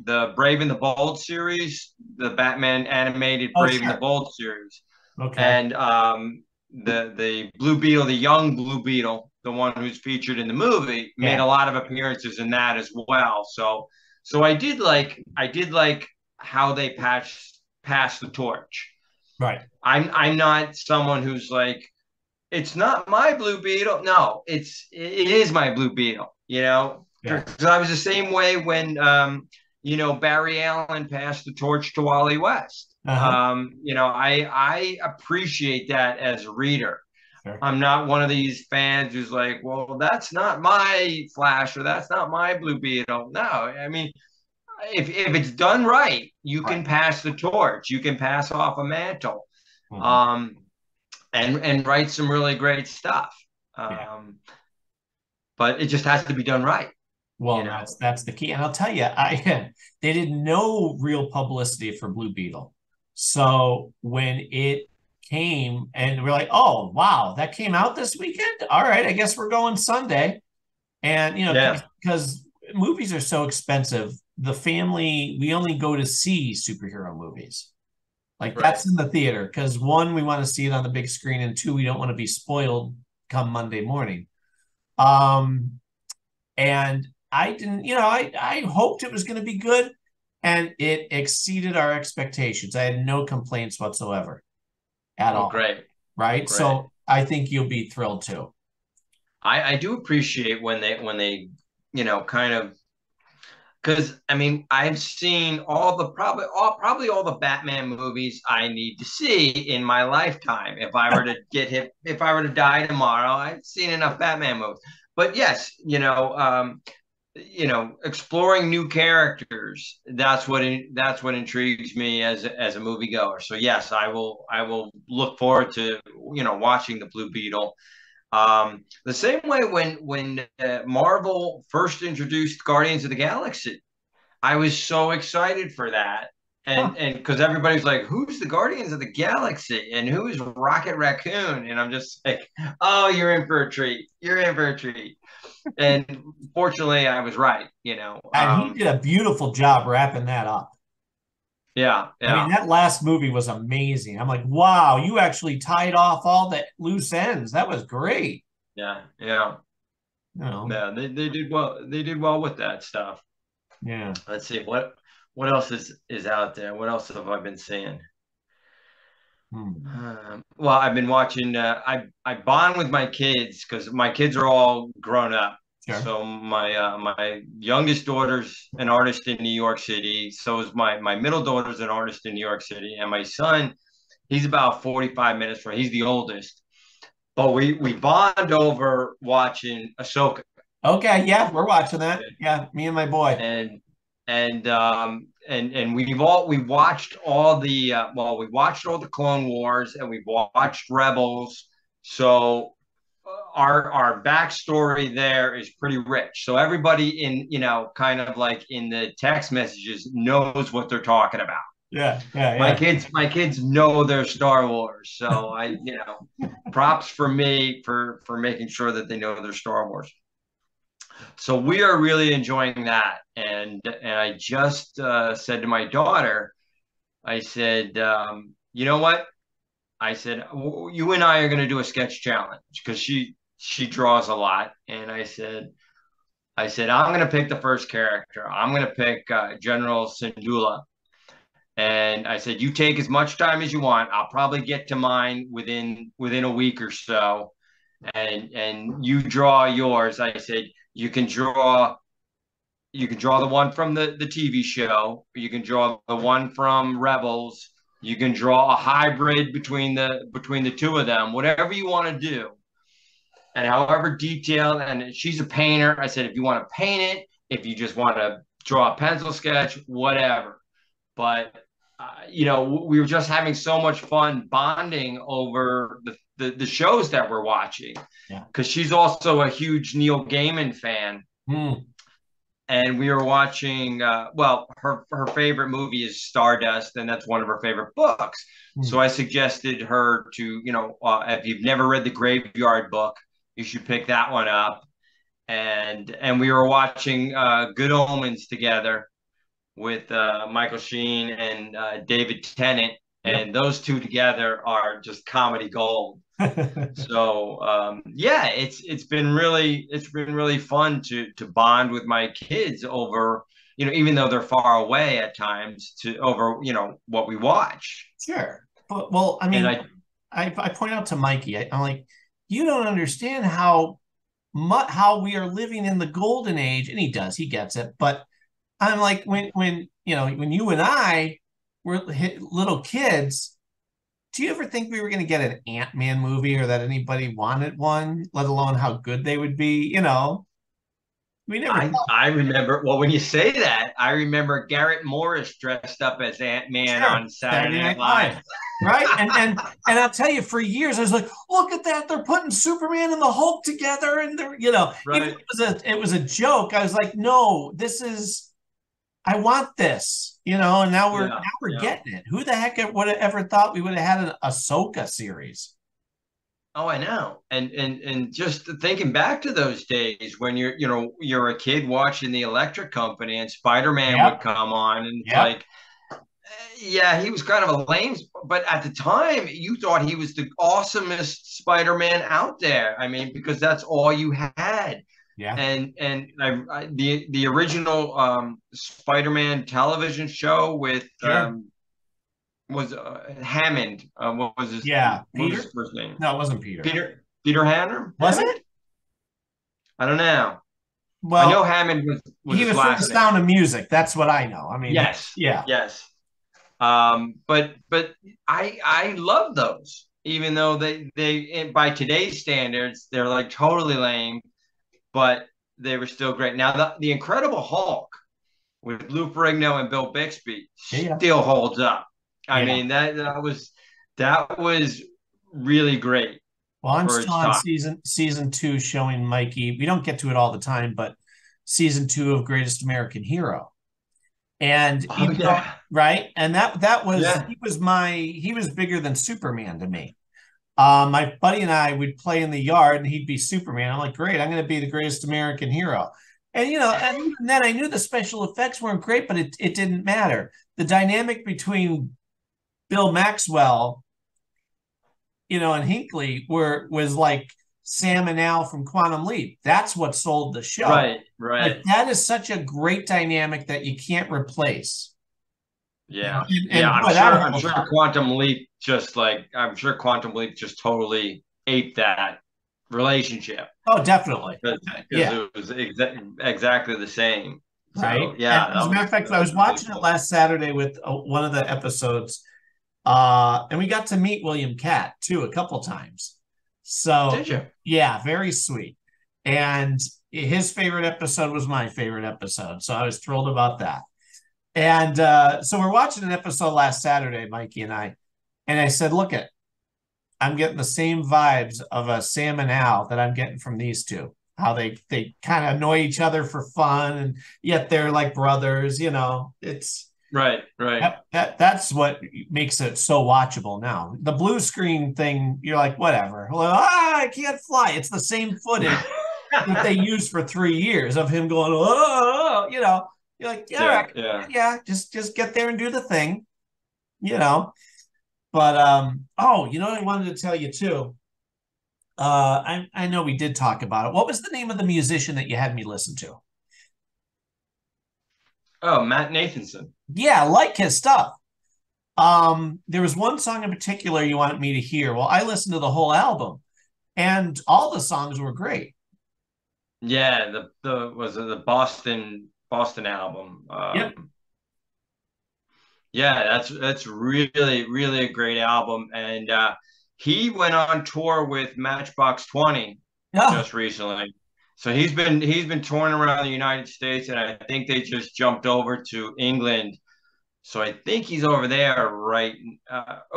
the Brave and the Bold series, the Batman animated Oh, Brave and the sure. Bold series, Okay. and the Blue Beetle, the young Blue Beetle, the one who's featured in the movie, made Yeah. a lot of appearances in that as well. So I did like how they passed the torch. Right. I'm not someone who's like, it's not my Blue Beetle. No, it is my Blue Beetle. Yeah. Because I was the same way when Barry Allen passed the torch to Wally West. I appreciate that as a reader. Sure. I'm not one of these fans who's like, well, that's not my Flash or that's not my Blue Beetle. No, I mean, if it's done right, you can pass the torch. You can pass off a mantle. And write some really great stuff. But it just has to be done right. Well, that's the key. And I'll tell you, they did no real publicity for Blue Beetle. So when it came and we're like, oh, wow, that came out this weekend? All right, I guess we're going Sunday. And, because movies are so expensive, the family, we only go to see superhero movies. Like that's in the theater because one, we want to see it on the big screen, and two, we don't want to be spoiled come Monday morning. And I didn't, I hoped it was going to be good, and it exceeded our expectations. I had no complaints whatsoever at all. Great. Right. Great. So I think you'll be thrilled too. I do appreciate when they kind of, because I mean, I've seen probably all the Batman movies I need to see in my lifetime. If I were to if I were to die tomorrow, I've seen enough Batman movies. But yes, exploring new characters, that's what intrigues me as a moviegoer. So yes, I will look forward to watching the Blue Beetle. The same way when Marvel first introduced Guardians of the Galaxy, I was so excited for that. And because everybody's like, who's the Guardians of the Galaxy and who is Rocket Raccoon? And I'm just like, oh, you're in for a treat. You're in for a treat. And fortunately, I was right. And he did a beautiful job wrapping that up. Yeah. I mean, that last movie was amazing. I'm like, wow, you actually tied off all the loose ends. That was great. Yeah. Yeah, they did well. They did well with that stuff. Yeah. Let's see what else is out there. What else have I been seeing? Well, I've been watching. I bond with my kids because my kids are all grown up. Sure. So my youngest daughter's an artist in New York City. So is my middle daughter's an artist in New York City, and my son, he's about 45 minutes from. He's the oldest, but we bond over watching Ahsoka. Okay, yeah, we're watching that. Yeah, me and my boy. And we watched all the we watched all the Clone Wars and we watched Rebels. So our backstory there is pretty rich. So everybody in kind of like in the text messages knows what they're talking about. Yeah. My kids know their Star Wars. So props for me for making sure that they know their Star Wars. So we are really enjoying that. And I just said to my daughter, I said, you know what? I said, you and I are going to do a sketch challenge because she draws a lot. And I said, I'm going to pick the first character. I'm going to pick General Syndulla. And I said, you take as much time as you want. I'll probably get to mine within a week or so. And you draw yours. I said, you can draw the one from the TV show. You can draw the one from Rebels. You can draw a hybrid between the two of them, whatever you want to do. And however detailed, and she's a painter. I said, if you want to paint it, if you just want to draw a pencil sketch, whatever. But, we were just having so much fun bonding over the shows that we're watching. Yeah. Because she's also a huge Neil Gaiman fan. And we were watching, her favorite movie is Stardust, and that's one of her favorite books. So I suggested her to, if you've never read The Graveyard Book, you should pick that one up. And we were watching Good Omens together with Michael Sheen and David Tennant. And those two together are just comedy gold. So it's been really fun to bond with my kids over, even though they're far away at times, over what we watch. Sure. But, well, I mean, I point out to Mikey, I'm like, you don't understand how we are living in the golden age, and he gets it. But I'm like, when you and I were little kids, do you ever think we were going to get an Ant-Man movie, or that anybody wanted one, let alone how good they would be? We never. I remember. Well, when you say that, I remember Garrett Morris dressed up as Ant-Man on Saturday Night Live. Right, and I'll tell you, for years I was like, look at that, they're putting Superman and the Hulk together, and they're right. it was a joke. I was like, no, I want this, and now we're getting it. Who the heck would have ever thought we would have had an Ahsoka series? Oh, I know. And just thinking back to those days when you're a kid watching the Electric Company and Spider-Man would come on, and it's like, yeah, he was kind of a lame, but at the time you thought he was the awesomest Spider-Man out there. I mean, because that's all you had. Yeah. And the original Spider-Man television show with was Hammond. What was his? Yeah, Peter. What was his first name? No, it wasn't Peter. Peter Hanner. Was it? I don't know. Well, I know Hammond was he was from The Sound of Music. That's what I know. I mean, yes. But I love those, even though they by today's standards they're like totally lame, but they were still great. Now the Incredible Hulk with Lou Ferrigno and Bill Bixby still holds up. I mean that was really great. Well, I'm still on season 2 showing Mikey. We don't get to it all the time, but season 2 of Greatest American Hero. And right, and that was he was bigger than Superman to me. My buddy and I would play in the yard, and he'd be Superman. I'm like, great, I'm going to be the Greatest American Hero. And and then I knew the special effects weren't great, but it didn't matter. The dynamic between Bill Maxwell, and Hinckley was like Sam and Al from Quantum Leap. That's what sold the show. Right. Like, that is such a great dynamic that you can't replace. Yeah. I'm sure Quantum Leap just totally aped that relationship. Oh, definitely. Because it was exactly the same. Right. So, yeah. As a matter of fact, I was watching it last Saturday with one of the episodes, and we got to meet William Catt too a couple times. So did you? Yeah, very sweet. And his favorite episode was my favorite episode, so I was thrilled about that. And so we're watching an episode last Saturday, Mikey and I said, look I'm getting the same vibes of a Sam and Al that I'm getting from these two. How they kind of annoy each other for fun, and yet they're like brothers. It's right. That's what makes it so watchable now. The blue screen thing, you're like, whatever. Well, I can't fly. It's the same footage that they used for 3 years of him going, oh, You're like, yeah, just get there and do the thing, But I wanted to tell you too. I know we did talk about it. What was the name of the musician that you had me listen to? Oh, Matt Nathanson. Yeah, I like his stuff. There was one song in particular you wanted me to hear. Well, I listened to the whole album, and all the songs were great. Yeah, the Boston album. Yep. Yeah, that's really, really a great album. And he went on tour with Matchbox 20 just recently. So he's been touring around the United States, and I think they just jumped over to England. So I think he's over there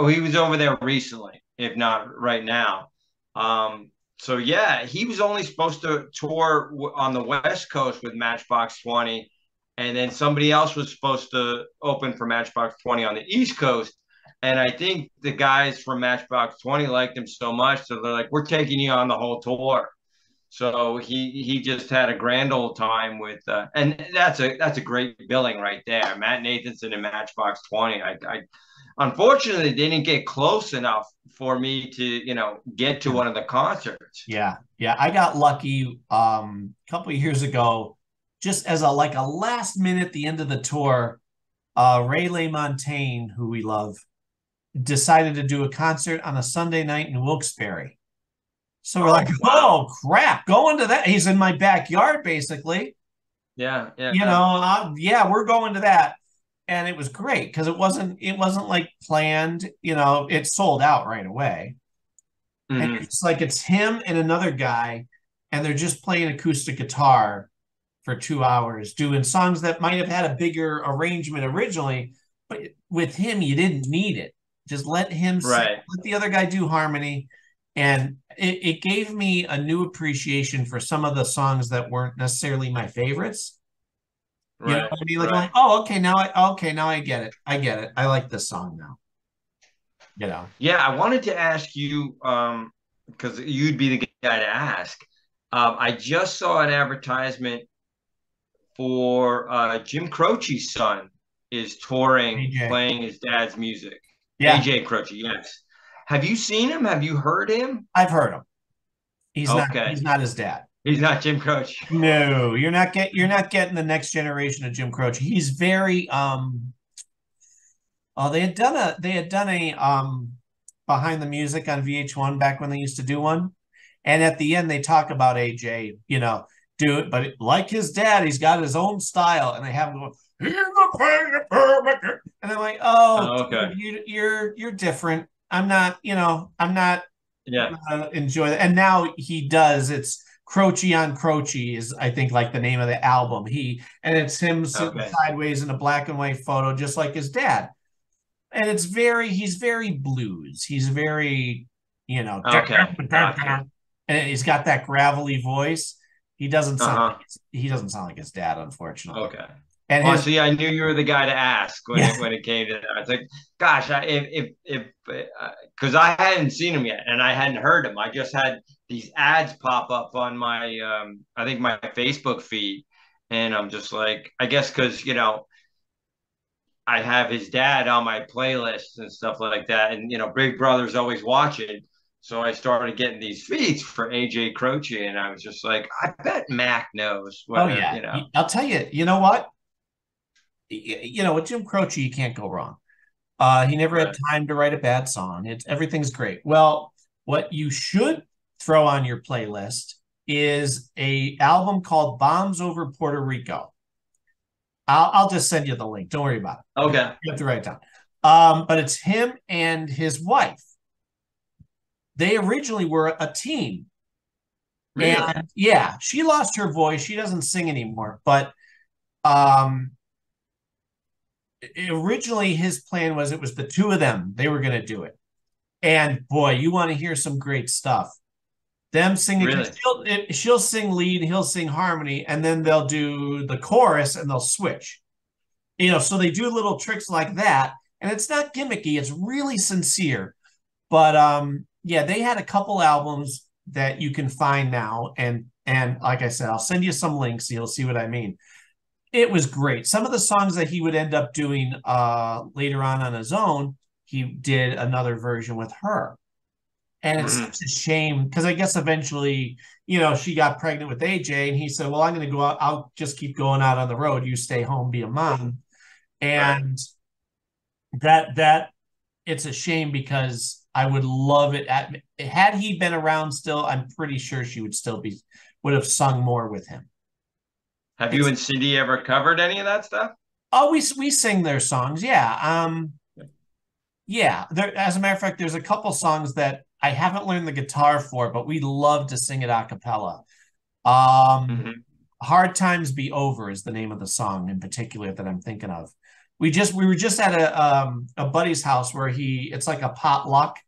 he was over there recently, if not right now. So yeah, he was only supposed to tour on the West Coast with Matchbox 20, and then somebody else was supposed to open for Matchbox 20 on the East Coast. And I think the guys from Matchbox 20 liked him so much, so they're like, "We're taking you on the whole tour." So he just had a grand old time with, and that's a great billing right there. Matt Nathanson and Matchbox 20. I unfortunately they didn't get close enough for me to get to one of the concerts. Yeah, I got lucky a couple of years ago, just as a last minute at the end of the tour. Ray LaMontagne, who we love, decided to do a concert on a Sunday night in Wilkes-Barre. So we're like, wow. Oh crap, going to that. He's in my backyard, basically. Yeah. We're going to that. And it was great because it wasn't like planned, it sold out right away. Mm-hmm. And it's him and another guy, and they're just playing acoustic guitar for 2 hours, doing songs that might have had a bigger arrangement originally, but with him, you didn't need it. Just let him sing, let the other guy do harmony. And it gave me a new appreciation for some of the songs that weren't necessarily my favorites. You know what I mean? Like, okay, now I get it. I like this song now. Yeah, I wanted to ask you, because you'd be the guy to ask. I just saw an advertisement for Jim Croce's son is touring, playing his dad's music. Yeah. AJ Croce, yes. Have you seen him? Have you heard him? I've heard him. He's not his dad. He's not Jim Croce. No, you're not getting the next generation of Jim Croce. He's very they had done a behind the music on VH1 back when they used to do one. And at the end they talk about AJ, do it, but like his dad, he's got his own style, and they have him go, and I'm like, okay. Dude, you're different. I'm not enjoy that. And now he does. It's Croce on Croce is, I think, like the name of the album. It's him sitting sideways in a black and white photo, just like his dad. And he's very blues. He's very, and he's got that gravelly voice. He doesn't sound like his dad, unfortunately. Okay. And see, I knew you were the guy to ask when it came to that. I was like, gosh, because I hadn't seen him yet and I hadn't heard him. I just had these ads pop up on my, I think my Facebook feed, and I'm just like, I guess because I have his dad on my playlists and stuff like that, and Big Brother's always watching. So I started getting these feeds for AJ Croce, and I was just like, I bet Mac knows. I'll tell you. You know what? With Jim Croce, you can't go wrong. He never had time to write a bad song. Everything's great. Well, what you should throw on your playlist is a album called Bombs Over Puerto Rico. I'll just send you the link. Don't worry about it. Okay. You have to write it down. But it's him and his wife. They originally were a team. Really? And yeah, she lost her voice. She doesn't sing anymore. But originally his plan was it was the two of them. They were going to do it. And boy, you want to hear some great stuff. Them singing, really? She'll sing lead, he'll sing harmony, and then they'll do the chorus and they'll switch. So they do little tricks like that. And it's not gimmicky. It's really sincere. But they had a couple albums that you can find now. And like I said, I'll send you some links so you'll see what I mean. It was great. Some of the songs that he would end up doing later on his own, he did another version with her. And it's such a shame because I guess eventually, she got pregnant with AJ and he said, well, I'm going to go out. I'll just keep going out on the road. You stay home, be a mom. And that it's a shame because I would love it. Had he been around still, I'm pretty sure she would have sung more with him. Have you and Cindy ever covered any of that stuff? Oh, we sing their songs. Yeah. There, as a matter of fact, there's a couple songs that I haven't learned the guitar for, but we love to sing it a cappella. Hard Times Be Over is the name of the song in particular that I'm thinking of. We were just at a buddy's house where it's like a potluck,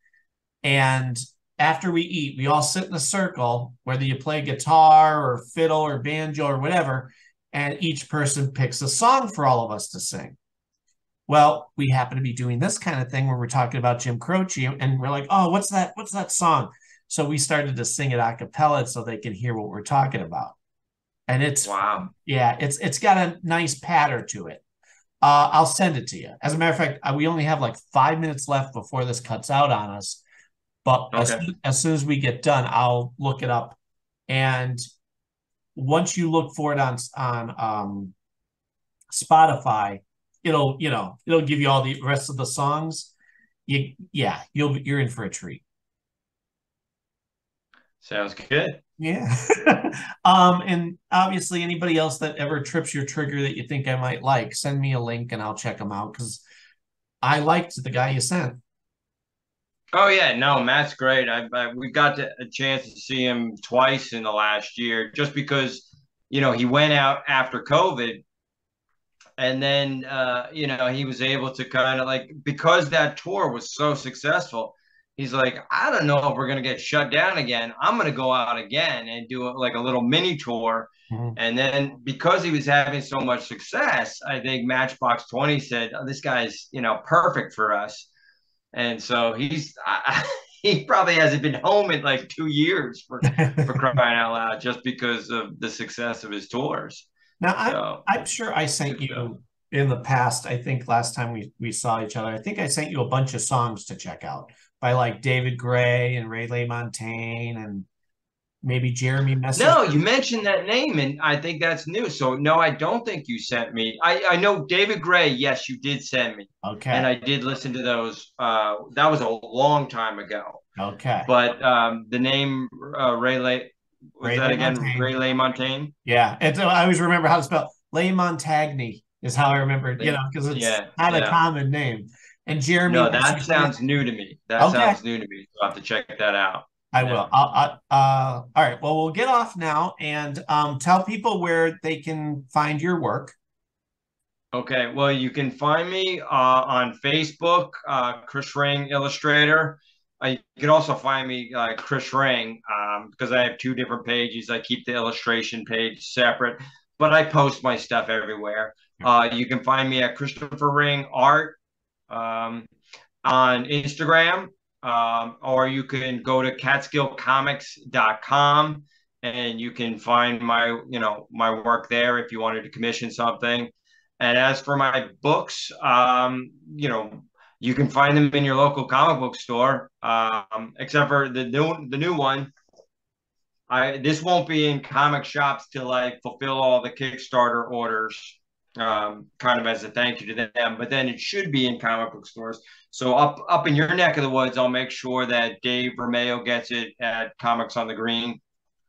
and after we eat, we all sit in a circle, whether you play guitar or fiddle or banjo or whatever, and each person picks a song for all of us to sing. Well, we happen to be doing this kind of thing where we're talking about Jim Croce, and we're like, oh, what's that? What's that song? So we started to sing it a cappella so they can hear what we're talking about. And it's, wow. Yeah, it's got a nice patter to it. I'll send it to you. As a matter of fact, we only have like 5 minutes left before this cuts out on us. But as soon as we get done, I'll look it up. And once you look for it on Spotify, it'll give you all the rest of the songs. You're in for a treat. Sounds good. Yeah. And obviously anybody else that ever trips your trigger that you think I might like, send me a link and I'll check them out, because I liked the guy you sent. Oh yeah, no, Matt's great. We got a chance to see him twice in the last year, just because, he went out after COVID. And then, he was able to kind of because that tour was so successful, he's like, I don't know if we're going to get shut down again. I'm going to go out again and do a little mini tour. Mm-hmm. And then because he was having so much success, I think Matchbox 20 said, oh, this guy's, perfect for us. And so he probably hasn't been home in 2 years for crying out loud, just because of the success of his tours. Now, I'm sure I sent you in the past. I think last time we saw each other, I think I sent you a bunch of songs to check out by David Gray and Ray LaMontagne and maybe Jeremy Messer. No, you mentioned that name, and I think that's new. So no, I don't think you sent me. I know David Gray. Yes, you did send me. Okay. And I did listen to those. That was a long time ago. Okay. But the name Ray LaMontagne? Yeah. I always remember how to spell LaMontagne is how I remember, because it's not a common name. And Jeremy. No, that sounds new to me. Sounds new to me. So I'll have to check that out. I will. All right. Well, we'll get off now and tell people where they can find your work. Okay. Well, you can find me on Facebook, Chris Ring Illustrator. You can also find me Chris Ring, because I have 2 different pages. I keep the illustration page separate, but I post my stuff everywhere. You can find me at Christopher Ring Art on Instagram, or you can go to catskillcomics.com and you can find my work there if you wanted to commission something. And as for my books, you can find them in your local comic book store, except for the new one. This won't be in comic shops to fulfill all the Kickstarter orders, kind of as a thank you to them. But then it should be in comic book stores. So up in your neck of the woods, I'll make sure that Dave Romeo gets it at Comics on the Green.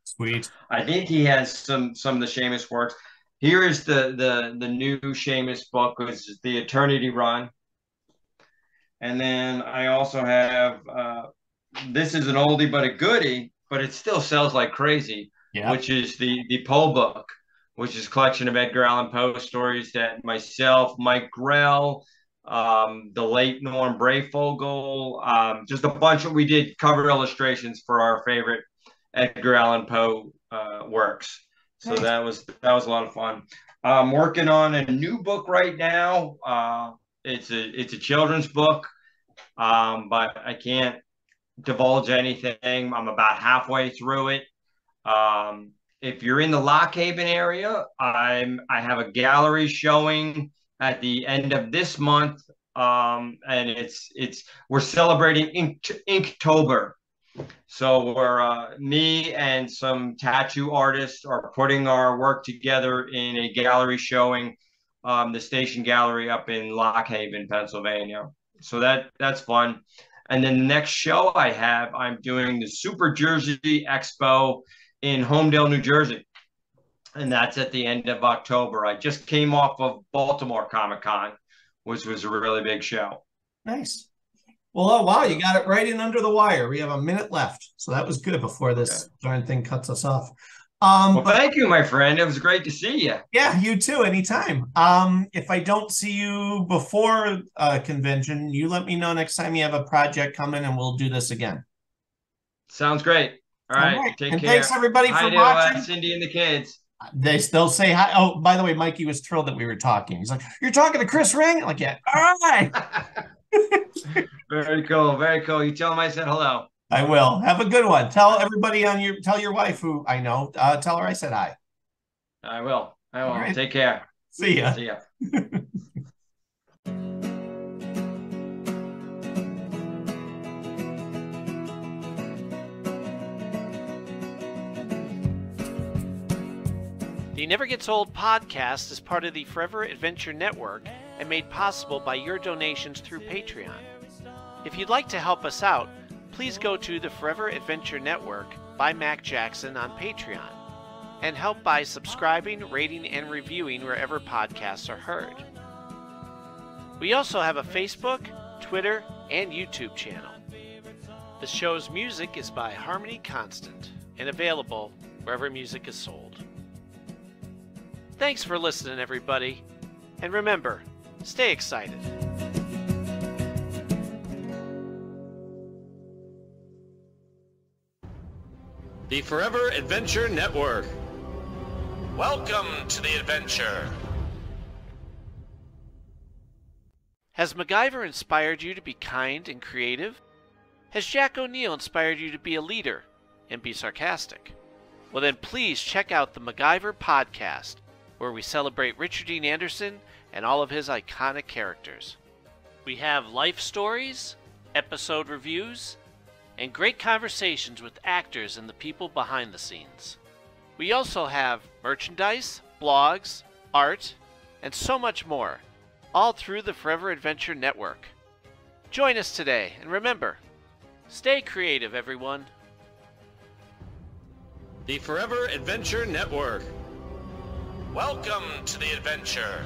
Sweet. I think he has some of the Seamus works. Here is the new Seamus book, which is the Eternity Run. And then I also have, this is an oldie but a goodie, but it still sells like crazy, which is the Poe book, which is a collection of Edgar Allan Poe stories that myself, Mike Grell, the late Norm Brayfogle, just a bunch we did cover illustrations for our favorite Edgar Allan Poe works. So that was a lot of fun. I'm working on a new book right now. It's a children's book, but I can't divulge anything. I'm about halfway through it. If you're in the Lock Haven area, I have a gallery showing at the end of this month, and we're celebrating Inktober. So me and some tattoo artists are putting our work together in a gallery showing, the Station Gallery up in Lock Haven, Pennsylvania. So that's fun. And then the next show I'm doing the Super Jersey Expo in Homedale, New Jersey. And that's at the end of October. I just came off of Baltimore Comic-Con, which was a really big show. Nice. Well, oh, wow, you got it right in under the wire. We have a minute left. So that was good before this darn thing cuts us off. Well, thank you, my friend. It was great to see you. Yeah, you too, anytime. If I don't see you before a convention, you let me know next time you have a project coming and we'll do this again. Sounds great. All right. Take and care. Thanks everybody Hi for to, watching. Cindy and the kids. They still say hi. Oh, by the way, Mikey was thrilled that we were talking. He's like, "You're talking to Chris Ring?" I'm like, yeah. All right. Very cool. Very cool. You tell him I said hello. I will. Have a good one. Tell everybody tell your wife who I know. Tell her I said hi. I will. Right. Take care. See ya. See ya. The Never Gets Old podcast is part of the Forever Adventure Network and made possible by your donations through Patreon. If you'd like to help us out, please go to the Forever Adventure Network by Mac Jackson on Patreon and help by subscribing, rating, and reviewing wherever podcasts are heard. We also have a Facebook, Twitter, and YouTube channel. The show's music is by Harmony Constant and available wherever music is sold. Thanks for listening, everybody. And remember, stay excited. The Forever Adventure Network. Welcome to the adventure. Has MacGyver inspired you to be kind and creative? Has Jack O'Neill inspired you to be a leader and be sarcastic? Well then please check out the MacGyver podcast, where we celebrate Richard Dean Anderson and all of his iconic characters. We have life stories, episode reviews, and great conversations with actors and the people behind the scenes. We also have merchandise, blogs, art, and so much more, all through the Forever Adventure Network. Join us today, and remember, stay creative, everyone. The Forever Adventure Network. Welcome to the adventure.